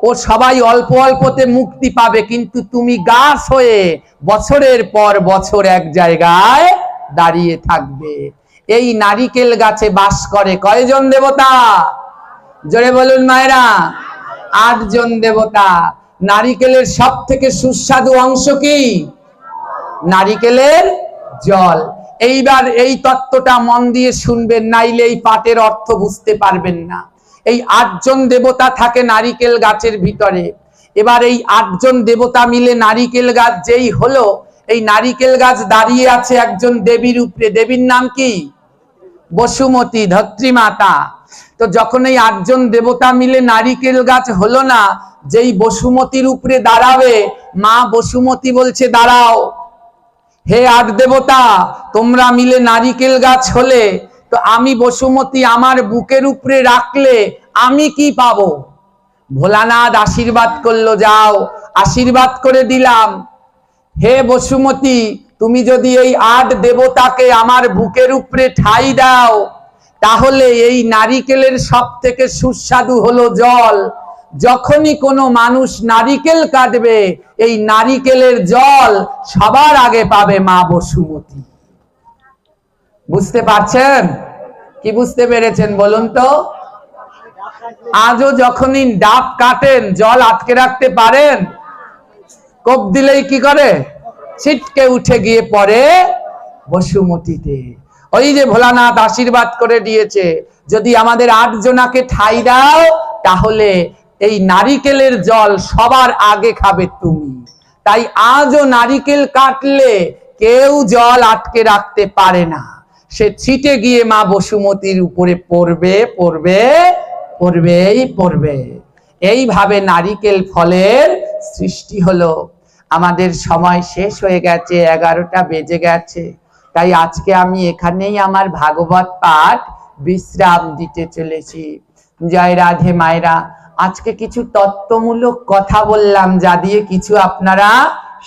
ও সবাই অল্প অল্পতে মুক্তি পাবে, কিন্তু তুমি গাছ হয়ে বছরের পর বছর এক জায়গায় দাঁড়িয়ে থাকবে। এই নারিকেল গাছে বাস করে কয়জন দেবতা? জোরে বলুন মায়েরা। 8 জন দেবতা। নারিকেলের সব থেকে সুস্বাদু অংশ কি? নারিকেলের জল। এইবার এই তত্ত্বটা মন দিয়ে শুনবেন, নাইলে এই পাঠের অর্থ বুঝতে পারবেন না। এই 8 জন দেবতা থাকে নারিকেল গাছের ভিতরে। এবার এই 8 জন দেবতা মিলে নারিকেল গাছ যেই হলো, এই নারিকেল গাছ দাঁড়িয়ে আছে একজন দেবীর উপরে। দেবীর নাম কি? বসুমতী, ধত্রী মাতা। তো যখন এই 8 জন দেবতা মিলে নারিকেল গাছ হলো না, যেই বসুমতীর উপরে দাঁড়াবে, মা বসুমতী বলছে, দাঁড়াও, হে 8 দেবতা, তোমরা মিলে নারিকেল গাছ হলে, তো আমি বসুমতী আমার বুকের উপরে রাখলে আমি কি পাবো? ভোলানাথ আশীর্বাদ করলো, যাও, আশীর্বাদ করে দিলাম, হে বসুমতী, তুমি যদি এই 8 দেবতাকে আমার বুকের উপরে ঠাঁই দাও, তাহলে এই নারিকেলের সব থেকে সুস্বাদু হলো জল। যখনই কোনো মানুষ নারিকেল কাটবে, এই নারিকেলের জল সবার আগে পাবে মা বসুমতী। বুঝতে পারছেন কি? বুঝতে পেরেছেন বলুন তো? আজও যখনই ডাব কাটেন, জল আটকে রাখতে পারেন? কোপ দিলেই কি করে? ছিটকে উঠে গিয়ে পড়ে বসুমতীতে। ওই যে ভোলানাথ আশীর্বাদ করে দিয়েছে, যদি আমাদের 8 জনাকে ঠাই দাও, তাহলে এই নারিকেলের জল সবার আগে খাবে তুমি। তাই আজও নারিকেল কাটলে কেউ জল আটকে রাখতে পারে না, সে ছিটে গিয়ে মা বসুমতীর উপরে পড়বে, পড়বে, পড়বেই পড়বে। এইভাবে নারিকেল ফলের সৃষ্টি হলো। আমাদের সময় শেষ হয়ে গেছে, 11টা বেজে গেছে। তাই আজকে আমি এখানেই আমার ভাগবত পাঠ বিশ্রাম দিতে চলেছি। জয় রাধে মায়েরা। আজকে কিছু তত্ত্বমূলক কথা বললাম, যা দিয়ে কিছু আপনারা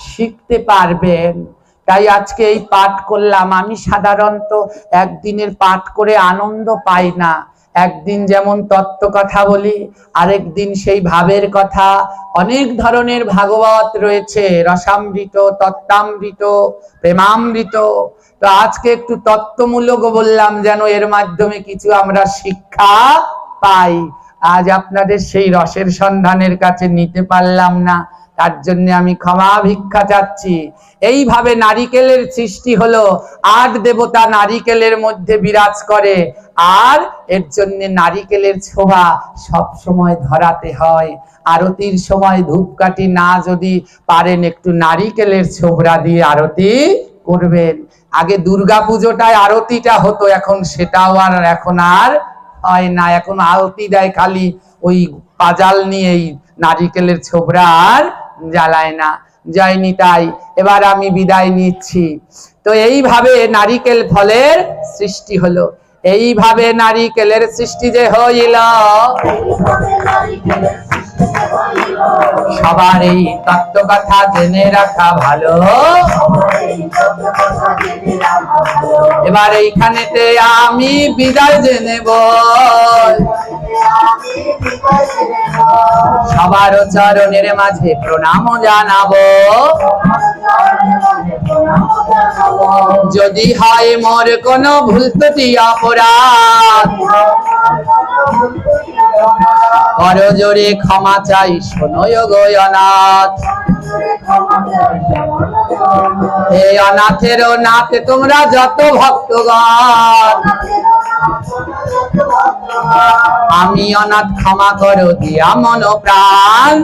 শিখতে পারবেন। তাই আজকে এই পাঠ করলাম। আমি সাধারণত একদিনের পাঠ করে আনন্দ পাই না। একদিন যেমন তত্ত্ব কথা বলি, আরেক দিন সেই ভাবের কথা। অনেক ধরনের ভাগবত রয়েছে, রসামৃত, তত্ত্বামৃত, প্রেমামৃত। তো আজকে একটু তত্ত্বমূলক বললাম, যেন এর মাধ্যমে কিছু আমরা শিক্ষা পাই। আজ আপনাদের সেই রসের সন্ধানের কাছে নিতে পারলাম না, তার জন্য আমি ক্ষমা ভিক্ষা চাচ্ছি। এইভাবে নারিকেলের সৃষ্টি হলো। 8 দেবতা নারিকেলের মধ্যে বিরাজ করে, আর এর জন্য নারিকেলের ছোঁয়া সব সময় ধরাতে হয়। আরতির সময় ধূপকাঠি না যদি পারেন, একটু নারিকেলের ছোবড়া দিয়ে আরতি করবেন। আগে দুর্গা পুজোটায় আরতিটা হতো, এখন সেটাও এখন আর হয় না। এখন আরতি দেয় খালি ওই পাজাল নিয়েই, নারিকেলের ছোবড়া আর জ্বালায় না। জয় নিতাই। এবার আমি বিদায় নিচ্ছি। তো এইভাবে নারিকেল ফলের সৃষ্টি হলো। এইভাবে নারিকেলের সৃষ্টি যে হইল, সবার এই তত্ত্ব কথা জেনে রাখা ভালো। এবার এইখানেতে আমি বিদায় জেনে বল, সবার চরণের মাঝে প্রণাম জানাবো। যদি হয় মোর কোনো ভুল ত্রুটি অপরাধ, করজোড়ে ক্ষমা চাই শোনো গো অনাথ। হে অনাথের নাথ তোমরা যত ভক্তগণ, আমি অনাথ ক্ষমা করো দিয়া মন প্রাণ।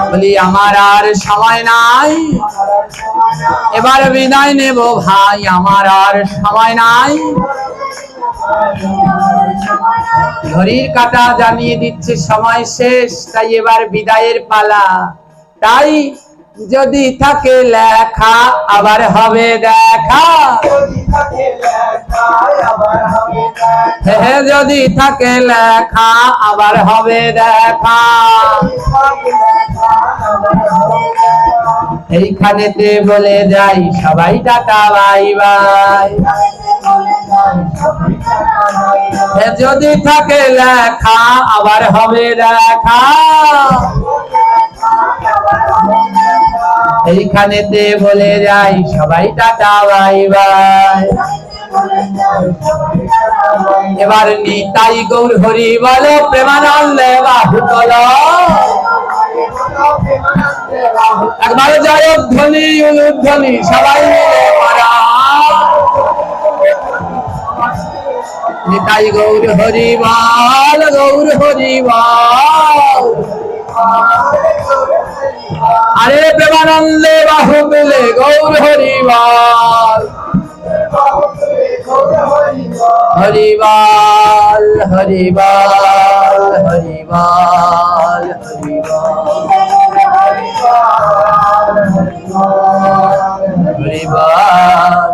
বলি আমার আর সময় নাই, এবার বিদায় নেব ভাই, আমার আর সময় নাই। ঘড়ির কাঁটা জানিয়ে দিচ্ছে সময় শেষ, তাই এবার বিদায়ের পালা। তাই যদি থাকে লেখা আবার হবে দেখা, হে যদি থাকে লেখা আবার হবে দেখা। এইখানেতে বলে যাই সবাই টাটা বাই বাই। যদি থাকে লেখা আবার হবে দেখা, এইখানেতে বলে যাই সবাই টাটা বাই বাই। এবার নিতাই গৌর হরি বলো, প্রেমানন্দে বাহু তোলো। একবার জয়ধ্বনি উলুধ্বনি সবাই মিলে মারা। নিতাই গৌর হরি বল, গৌর হরি বল। আরে প্রেমানন্দে বাহু মিলে গৌর হরি বল। হরি বল, হরি বল, হরি বল, হরি বল, হরি বল,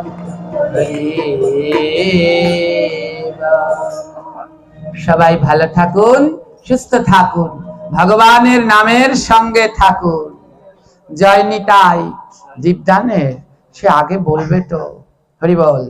সবাই ভালো থাকুন, সুস্থ থাকুন, ভগবানের নামের সঙ্গে থাকুন। জয় নিতাই। দীপদানের সে আগে বলবে তো। হরি বল।